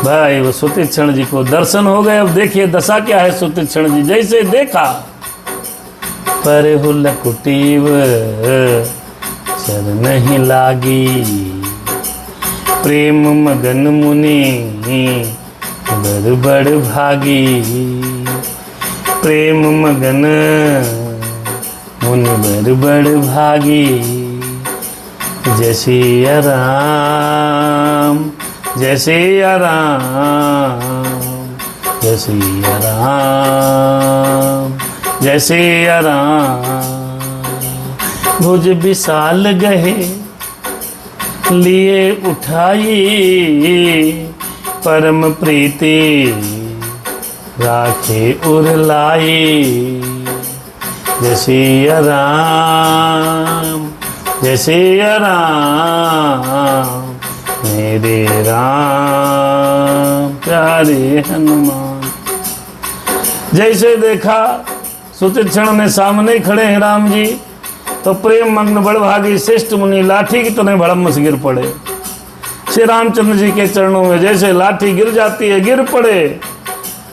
भाई, वो सुतीक्षण जी को दर्शन हो गए। अब देखिए दशा क्या है सुतीक्षण जी। जैसे देखा, पर हुल कुटीव चर नहीं लागी। प्रेम मगन मुनि बड़ बड़ भागी। प्रेम मगन मुनि बड़ बड़ भागी। जय सिया राम, जय सिया राम, जय सिया राम, जय सिया राम। भुज विशाल गहे लिए उठाई। परम प्रीति राखे उरलाई। जय सिया राम, जय सिया राम, मेरे राम प्यारे हनुमान। जैसे देखा सुतीक्षण ने सामने खड़े हैं राम जी, तो प्रेम मग्न बड़भागी श्रेष्ठ मुनि लाठी की तरह भड़म से गिर पड़े। श्री रामचंद्र जी के चरणों में जैसे लाठी गिर जाती है, गिर पड़े।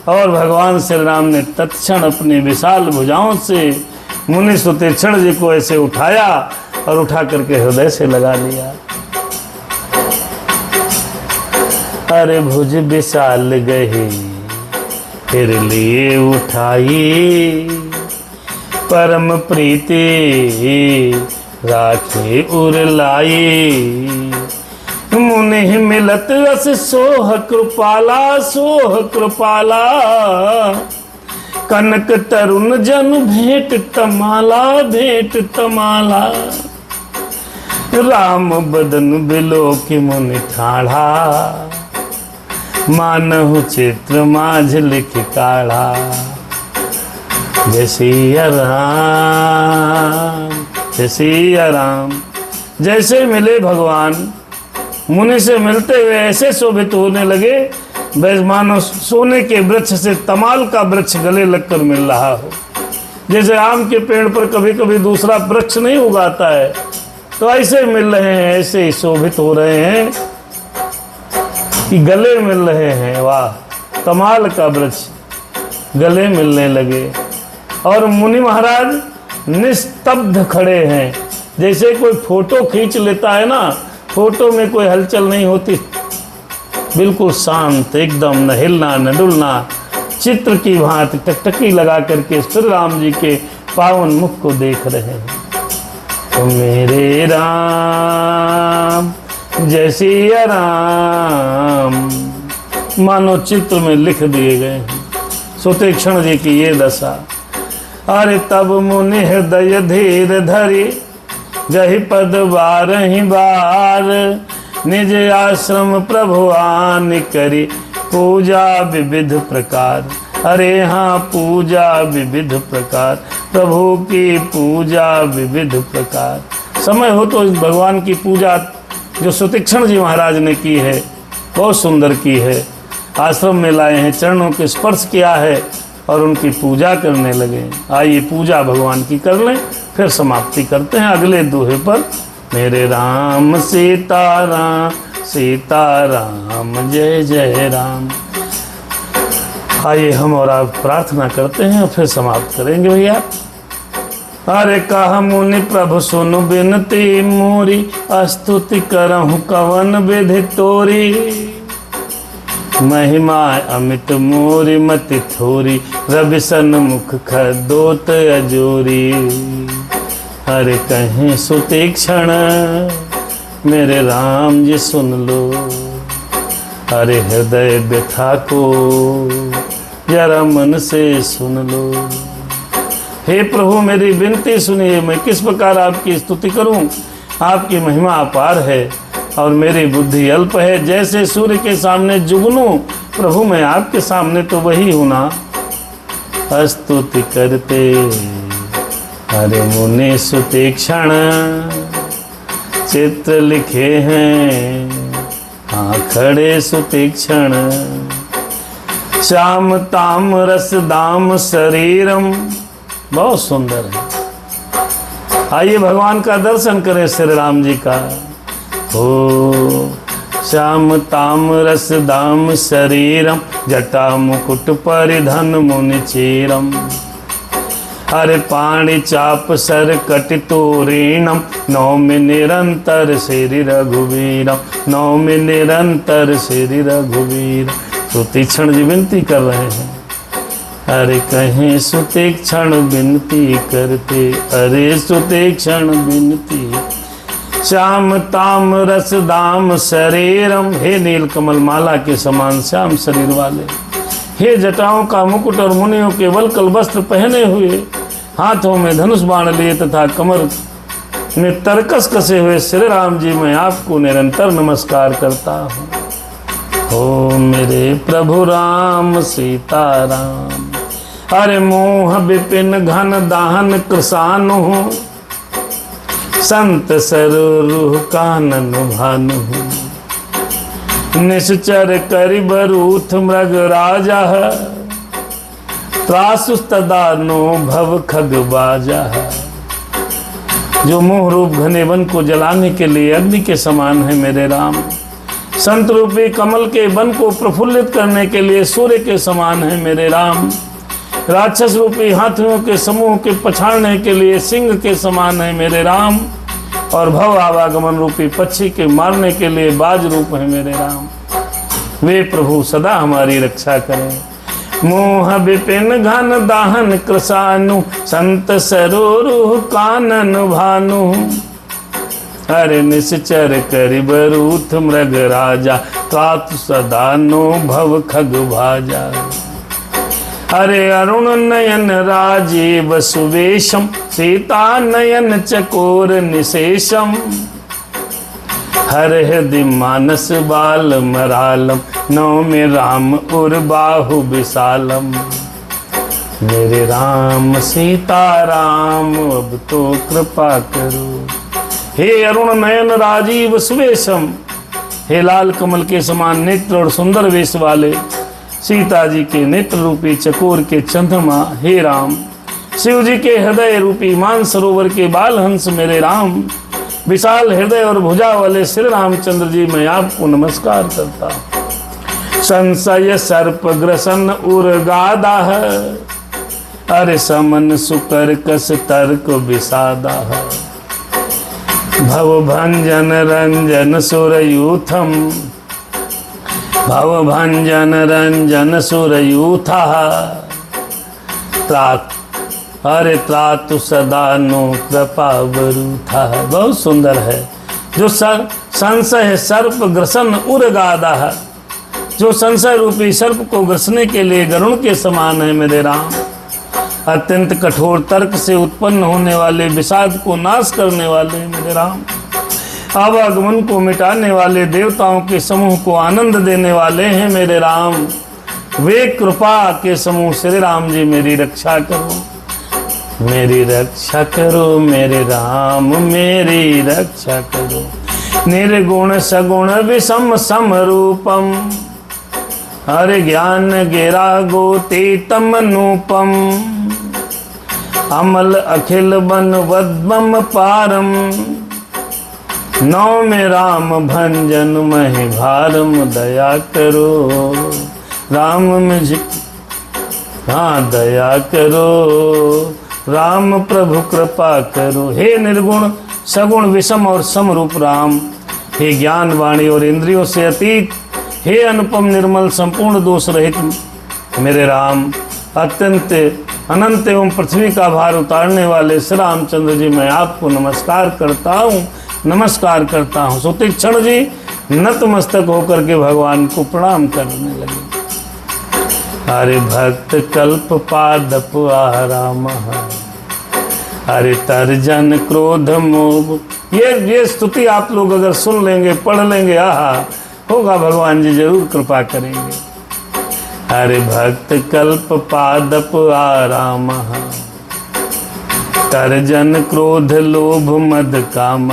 और भगवान श्री राम ने तत्क्षण अपनी विशाल भुजाओं से मुनि सुतीक्षण जी को ऐसे उठाया और उठा करके हृदय से लगा लिया। अरे भुज विशाल गहे फिर लिए उठाई। परम प्रीति राखे उरलाई। मुनि मिलत रस सोह कृपाला, सोह कृपाला। कनक तरुण जन भेंट तमाला, भेंट तमाला। राम बदन बिलो की मुनि ठाढ़ा। मानहु चित्र माझ लिख काढ़ा। जय सिया राम, जय सिया राम। जैसे मिले भगवान, मुनि से मिलते हुए ऐसे शोभित होने लगे, वैसे मानो सोने के वृक्ष से तमाल का वृक्ष गले लगकर मिल रहा हो। जैसे आम के पेड़ पर कभी कभी दूसरा वृक्ष नहीं उगाता है, तो ऐसे मिल रहे हैं, ऐसे ही शोभित हो रहे हैं कि गले मिल रहे हैं। वाह, तमाल का वृक्ष गले मिलने लगे। और मुनि महाराज निस्तब्ध खड़े हैं, जैसे कोई फोटो खींच लेता है ना, फोटो में कोई हलचल नहीं होती, बिल्कुल शांत एकदम, न हिलना न डुलना, चित्र की भांति टकटकी लगा करके श्री राम जी के पावन मुख को देख रहे हैं। तो मेरे राम जय सिया राम मानो चित्र में लिख दिए गए हैं। सुतीक्षण जी की ये दशा। अरे तब मुनि हृदय धीर धरी जहि पद बारहि बार निज आश्रम प्रभु आन करी पूजा विविध प्रकार। अरे हाँ पूजा विविध प्रकार, प्रभु की पूजा विविध प्रकार। समय हो तो इस भगवान की पूजा जो सुतीक्षण जी महाराज ने की है बहुत सुंदर की है। आश्रम में लाए हैं, चरणों के स्पर्श किया है और उनकी पूजा करने लगे। आइए पूजा भगवान की कर लें, फिर समाप्ति करते हैं अगले दोहे पर। मेरे राम सीताराम सीताराम जय जय राम। आइए हम और आप प्रार्थना करते हैं और फिर समाप्त करेंगे भैया। अरे कहा मुनि प्रभु सुनु बिनती मोरी स्तुति करहु कवन विधि तोरी। महिमा अमित मोरी मति थोरी रवि सन्मुख खदोत अजोरी। अरे कहीं सुतीक्षण मेरे राम जी सुन लो। अरे हृदय व्यथा को जरा मन से सुन लो। हे प्रभु मेरी विनती सुनिए, मैं किस प्रकार आपकी स्तुति करूं। आपकी महिमा अपार है और मेरी बुद्धि अल्प है। जैसे सूर्य के सामने जुगनू प्रभु मैं आपके सामने तो वही हूं ना। स्तुति करते अरे मुनि सुतीक्षण चित्र लिखे हैं हाँ खड़े सुतीक्षण। श्याम ताम रस दाम शरीरम, बहुत सुंदर है। आइए भगवान का दर्शन करें श्री राम जी का। हो श्याम ताम रस दाम शरीरम जटा मुकुट परिधन मुनि चीरम। अरे पाणि चाप सर कटितोरीणम नौमि निरंतर श्री रघुवीरम। नौमि निरंतर श्री रघुवीर। सुतीक्षण जी विनती कर रहे हैं। अरे कहीं सुतीक्षण विनती करते, अरे सुतीक्षण विनती। श्याम ताम रस दाम शरीरम, हे नील कमल माला के समान श्याम शरीर वाले, हे जटाओं का मुकुट और मुनियों के वल्कल वस्त्र पहने हुए, हाथों में धनुष बाण लिए तथा कमर में तरकस कसे हुए श्री राम जी मैं आपको निरंतर नमस्कार करता हूँ। हो मेरे प्रभु राम सीताराम। अरे मोह विपिन घन दाहन कृसानु संत सरोरुह कानन भानु। निश्चर करि बरूथ मृग राजा त्रासुस्तदा नो भव खग बाजा। जो मोह रूप घने वन को जलाने के लिए अग्नि के समान है मेरे राम। संत रूपी कमल के वन को प्रफुल्लित करने के लिए सूर्य के समान है मेरे राम। राक्षस रूपी हाथियों के समूह के पछाड़ने के लिए सिंह के समान है मेरे राम। और भव आवागमन रूपी पक्षी के मारने के लिए बाज रूप है मेरे राम। वे प्रभु सदा हमारी रक्षा करें। मोह विपिन घन दाहन कृसानु संत सरोरुह कानन भानु। अरे निश्चर करि बरूथ मृग राजा तात सदा नो भव खग भाजा। अरे अरुण नयन राजीव सुवेशम सीता नयन चकोर निशेषम। हर हृदय मानस बाल मरालम नौमि राम उर्बाहु विशालम। मेरे राम सीताराम अब तो कृपा करो। हे अरुण नयन राजीव सुवेशम, हे लाल कमल के समान नेत्र और सुंदर वेश वाले सीता जी के नेत्र रूपी चकोर के चंद्रमा हे राम। शिव जी के हृदय रूपी मान सरोवर के बाल हंस मेरे राम। विशाल हृदय और भुजा वाले श्री रामचंद्र जी मैं आपको नमस्कार करता हूँ। संशय सर्प ग्रसन उर्गादा है, अरे समन सुकर कस तर्क विषादा है। भव भंजन रंजन सुरयूथम, भव भंजन रंजन सुरयूथा। अरे त्रातु सदा नो कृपा बरूथा। बहुत सुंदर है। जो संशय सर्प ग्रसन उर गादा है, जो संशय रूपी सर्प को ग्रसने के लिए गरुण के समान है मेरे राम। अत्यंत कठोर तर्क से उत्पन्न होने वाले विषाद को नाश करने वाले मेरे राम। आवागमन को मिटाने वाले देवताओं के समूह को आनंद देने वाले हैं मेरे राम। वे कृपा के समूह श्री राम जी मेरी रक्षा करो, मेरी रक्षा करो मेरे राम, मेरी रक्षा करो। निर्गुण सगुण विषम समरूपम, हरे ज्ञान गिरा गोतीतम नूपम। अमल अखिल बन वद्मम पारम, नौ में राम भंजन महि भारम। दया करो राम मुझ, हाँ दया करो राम प्रभु कृपा करो। हे निर्गुण सगुण विषम और समरूप राम, हे ज्ञान वाणी और इंद्रियों से अतीत, हे अनुपम निर्मल संपूर्ण दोष रहित मेरे राम। अत्यंत अनंत एवं पृथ्वी का भार उतारने वाले श्री रामचंद्र जी, मैं आपको नमस्कार करता हूँ, नमस्कार करता हूँ। सुतीक्षण जी नतमस्तक होकर के भगवान को प्रणाम करने लगे। हरे भक्त कल्प पादप आराम, हरे तर्जन क्रोध मोह। ये स्तुति आप लोग अगर सुन लेंगे, पढ़ लेंगे, आहा होगा, भगवान जी जरूर कृपा करेंगे। हरे भक्त कल्प पादप आराम, तर्जन क्रोध लोभ मद काम।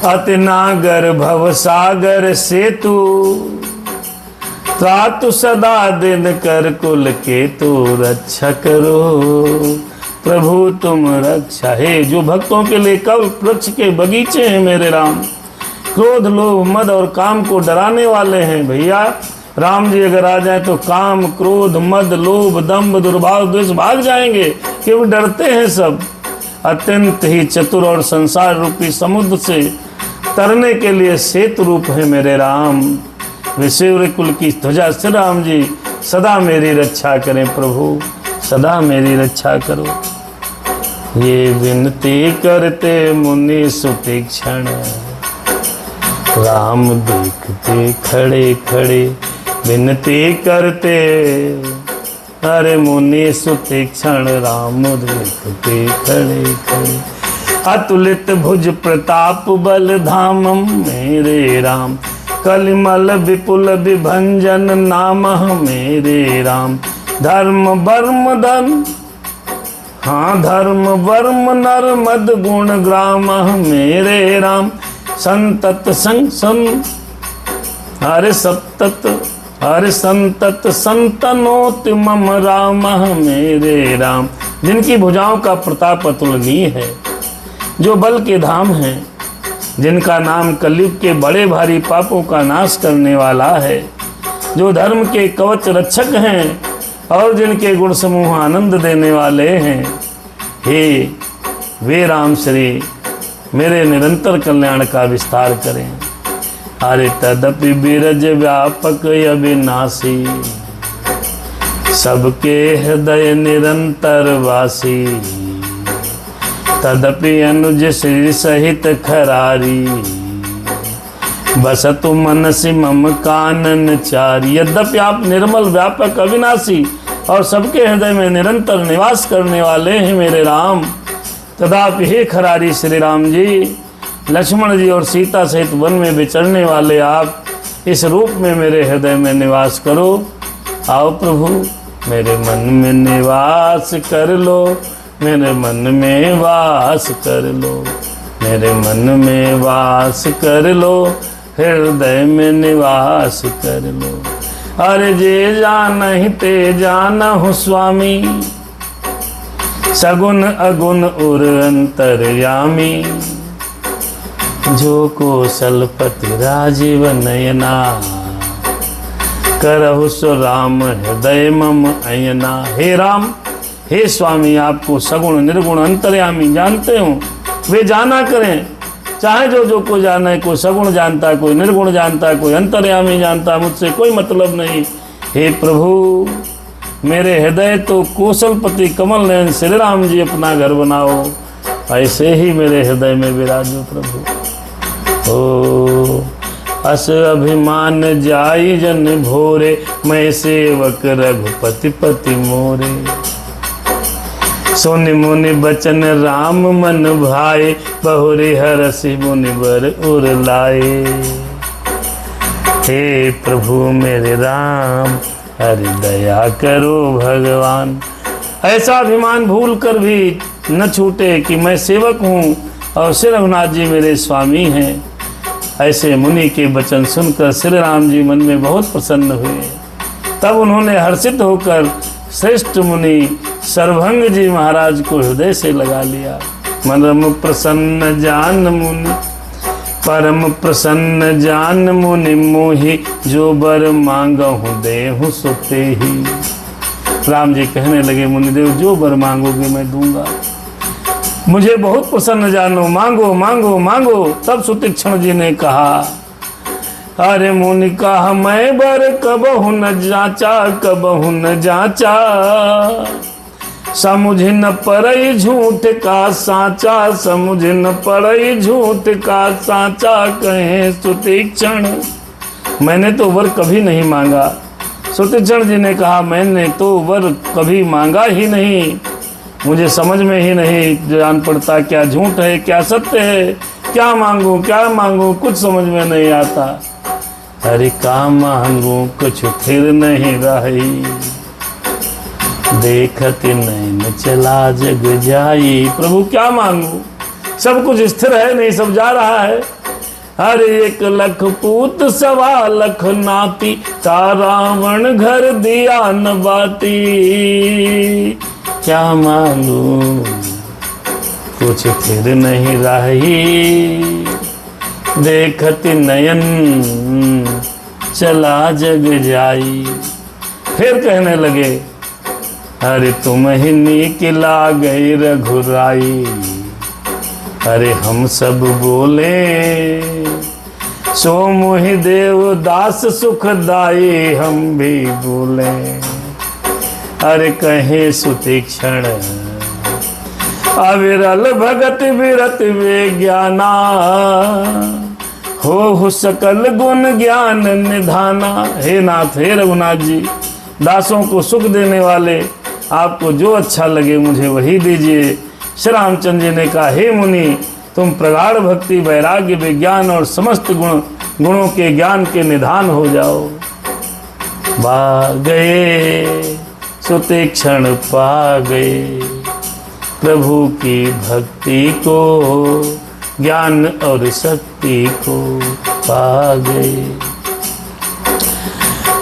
अति नागर भव सागर सेतु, त्रातु सदा दिन कर कुल केतु। रक्षा करो प्रभु तुम रक्षा। हे जो भक्तों के लिए कल्प वृक्ष के बगीचे हैं मेरे राम, क्रोध लोभ मद और काम को डराने वाले हैं भैया। राम जी अगर आ जाए तो काम क्रोध मद लोभ दंभ दुर्भाव द्वेष भाग जाएंगे, क्योंकि डरते हैं सब। अत्यंत ही चतुर और संसार रूपी समुद्र से तरने के लिए सेतु रूप है मेरे राम। विषेवर कुल की ध्वजा श्री राम जी सदा मेरी रक्षा करें प्रभु, सदा मेरी रक्षा करो। ये विनती करते मुनि सुतीक्षण, राम देखते खड़े खड़े। विनती करते अरे मुनि सुतीक्षण, राम देखते खड़े खड़े। अतुलित भुज प्रताप बल धामम मेरे राम, कलिमल विपुल विभंजन नाम मेरे राम। धर्म वर्म धन, हाँ धर्म वर्म नर मद गुण ग्राम मेरे राम। संतत संग अरे सप्तत अरे संतत संतनोति मम राम मेरे राम। जिनकी भुजाओं का प्रताप अतुलनीय है, जो बल के धाम हैं, जिनका नाम कलयुग के बड़े भारी पापों का नाश करने वाला है, जो धर्म के कवच रक्षक हैं और जिनके गुण समूह आनंद देने वाले हैं, हे वे राम श्री मेरे निरंतर कल्याण का विस्तार करें। अरे तदपि बिरज व्यापक अविनाशी, सबके हृदय निरंतर वासी। तदपि अनुज श्री सहित खरारी, बसतु मनसि मम कानन चारी। यद्यपि आप निर्मल व्यापक अविनाशी और सबके हृदय में निरंतर निवास करने वाले हैं मेरे राम, तथापि हे खरारी श्री राम जी, लक्ष्मण जी और सीता सहित वन में विचरने वाले आप इस रूप में मेरे हृदय में निवास करो। आओ प्रभु मेरे मन में निवास कर लो, मेरे मन में वास कर लो, मेरे मन में वास कर लो, हृदय में निवास कर लो। अरे जे जानहि ते जानहु स्वामी, सगुन अगुन उर अंतर्यामी। जो कौशलपति राजीव नयना, करहु सो राम हृदय मम अयना। हे राम, हे स्वामी, आपको सगुण निर्गुण अंतर्यामी जानते हो, वे जाना करें। चाहे जो को जाना है, कोई सगुण जानता है, कोई निर्गुण जानता है, कोई अंतर्यामी जानता है, मुझसे कोई मतलब नहीं। हे प्रभु, मेरे हृदय तो कौशलपति कमल नयन श्री राम जी अपना घर बनाओ। ऐसे ही मेरे हृदय में विराजो प्रभु। ओ अस अभिमान जाई जन भोरे, मैं सेवक रघुपति पति मोरे। सुनि मुनि बचन राम मन भाए, बहुरे हरसि मुनि बर उर लाए। हे प्रभु मेरे राम, हरि दया करो भगवान। ऐसा अभिमान भूल कर भी न छूटे कि मैं सेवक हूँ और श्री रघुनाथ जी मेरे स्वामी हैं। ऐसे मुनि के वचन सुनकर श्री राम जी मन में बहुत प्रसन्न हुए। तब उन्होंने हर्षित होकर श्रेष्ठ मुनि सर्वभंग जी महाराज को हृदय से लगा लिया। परम प्रसन्न जान मुनि, परम प्रसन्न जान मुनि मोहि, जो बर मांगहु देहु सुते ही। राम जी कहने लगे, मुनिदेव जो वर मांगोगे मैं दूंगा, मुझे बहुत प्रसन्न जानो, मांगो मांगो मांगो। तब सुतीक्षण जी ने कहा, अरे मुनि कहा मैं बर कबहु न जाचा, कबहु न जाचा। समुझ न पड़ई झूठ का साचा, समुझ न पड़ई झूठ का साचा। कहे सुतीक्षण, मैंने तो वर कभी नहीं मांगा। सुतीक्षण जी ने कहा, मैंने तो वर कभी मांगा ही नहीं, मुझे समझ में ही नहीं जान पड़ता क्या झूठ है क्या सत्य है, क्या मांगू कुछ समझ में नहीं आता। अरे का मांगू कुछ फिर नहीं रही, देखते नैन चला जग जाई। प्रभु क्या मांगू, सब कुछ स्थिर है नहीं, सब जा रहा है। हर 1 लख पूत 1.25 लाख नाती, ता रावण घर दिया न बाती। क्या मांगू कुछ फिर नहीं रही, देखती नयन चला जग जाई। फिर कहने लगे, अरे तुम ही निकला गई रघुराई। अरे हम सब बोले, सो मोहि देव दास सुखदाई, हम भी बोले। अरे कहे सुतीक्षण, अविरल भगत विरत विज्ञाना, हो सकल गुण ज्ञान निधाना। हे नाथ, हे रघुनाथ जी, दासों को सुख देने वाले, आपको जो अच्छा लगे मुझे वही दीजिए। श्री रामचंद्र जी ने कहा, हे मुनि, तुम प्रगाढ़ भक्ति वैराग्य विज्ञान और समस्त गुणों के ज्ञान के निधान हो जाओ। बा गए सुतीक्षण, पा गए प्रभु की भक्ति को, ज्ञान और शक्ति को पा गए।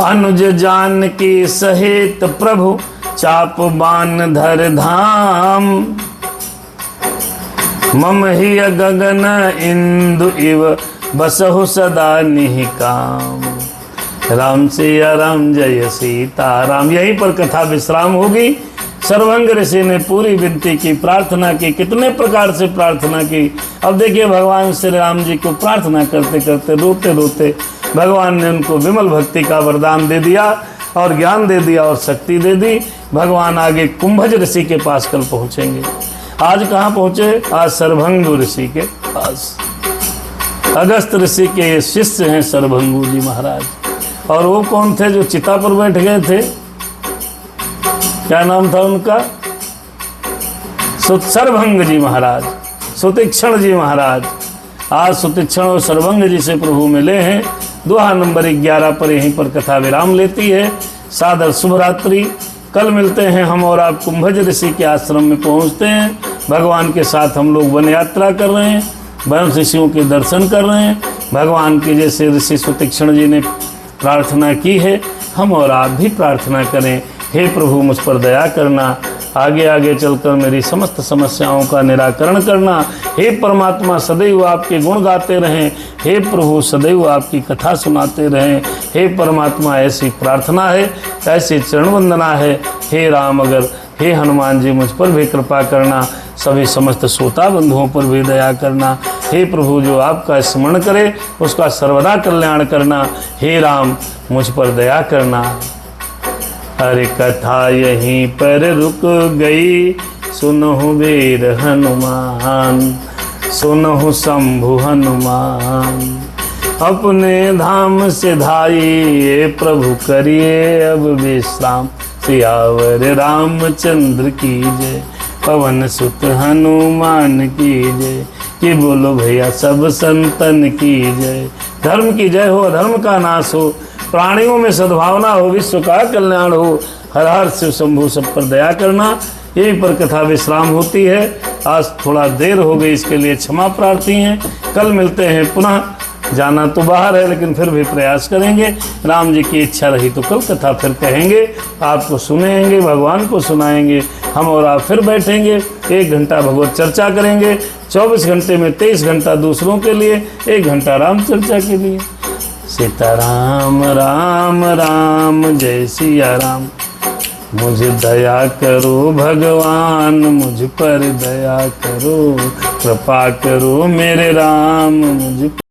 अनुज जान की सहित प्रभु, चाप बान धर धाम। मम ही गगन इंदु इव, बसहु सदा निहिकाम। राम सिया राम, जय सीताराम। यहीं पर कथा विश्राम होगी। सर्वभंग ऋषि ने पूरी विनती की, प्रार्थना की, कितने प्रकार से प्रार्थना की। अब देखिए, भगवान श्री राम जी को प्रार्थना करते करते, रोते रोते भगवान ने उनको विमल भक्ति का वरदान दे दिया और ज्ञान दे दिया और शक्ति दे दी। भगवान आगे कुंभज ऋषि के पास कल पहुँचेंगे। आज कहाँ पहुँचे? आज सर्वभंग ऋषि के पास। अगस्त ऋषि के शिष्य हैं सर्वभंगु जी महाराज। और वो कौन थे जो चिता पर बैठ गए थे? क्या नाम था उनका? सर्वभंग जी महाराज, सुतीक्षण जी महाराज। आज सुतीक्षण और सर्वभंग जी से प्रभु मिले हैं। दोहा नंबर 11 पर यहीं पर कथा विराम लेती है। सादर शुभ रात्रि। कल मिलते हैं हम और आप कुंभज ऋषि के आश्रम में पहुंचते हैं। भगवान के साथ हम लोग वन यात्रा कर रहे हैं, वन ऋषियों के दर्शन कर रहे हैं। भगवान के जैसे ऋषि सुतीक्षण जी ने प्रार्थना की है, हम और आप भी प्रार्थना करें। हे प्रभु, मुझ पर दया करना, आगे आगे चलकर मेरी समस्त समस्याओं का निराकरण करना। हे परमात्मा, सदैव आपके गुण गाते रहें। हे प्रभु, सदैव आपकी कथा सुनाते रहें। हे परमात्मा, ऐसी प्रार्थना है, ऐसी चरण वंदना है। हे राम, अगर हे हनुमान जी, मुझ पर भी कृपा करना। सभी समस्त श्रोता बंधुओं पर भी दया करना। हे प्रभु, जो आपका स्मरण करे उसका सर्वदा कल्याण करना। हे राम, मुझ पर दया करना। अरे कथा यहीं पर रुक गई, सुनहु वीर हनुमान, सुनहु शंभु हनुमान। अपने धाम से धाइए प्रभु करिए अब विश्राम, सियावर रामचंद्र की जय, पवन सुत हनुमान की जय। कि बोलो भैया सब संतन की जय। धर्म की जय हो, अधर्म का नाश हो, प्राणियों में सद्भावना हो, विश्व का कल्याण हो। हर हर शिव शंभु सब पर दया करना। यहीं पर कथा विश्राम होती है। आज थोड़ा देर हो गई, इसके लिए क्षमा प्रार्थी हैं। कल मिलते हैं पुनः। जाना तो बाहर है लेकिन फिर भी प्रयास करेंगे। राम जी की इच्छा रही तो कल कथा फिर कहेंगे, आपको सुनेंगे, भगवान को सुनाएंगे। हम और आप फिर बैठेंगे, 1 घंटा भगवत चर्चा करेंगे। 24 घंटे में 23 घंटा दूसरों के लिए, 1 घंटा राम चर्चा के लिए। सीताराम राम राम जय सिया राम। मुझे दया करो भगवान, मुझ पर दया करो, कृपा करो मेरे राम मुझ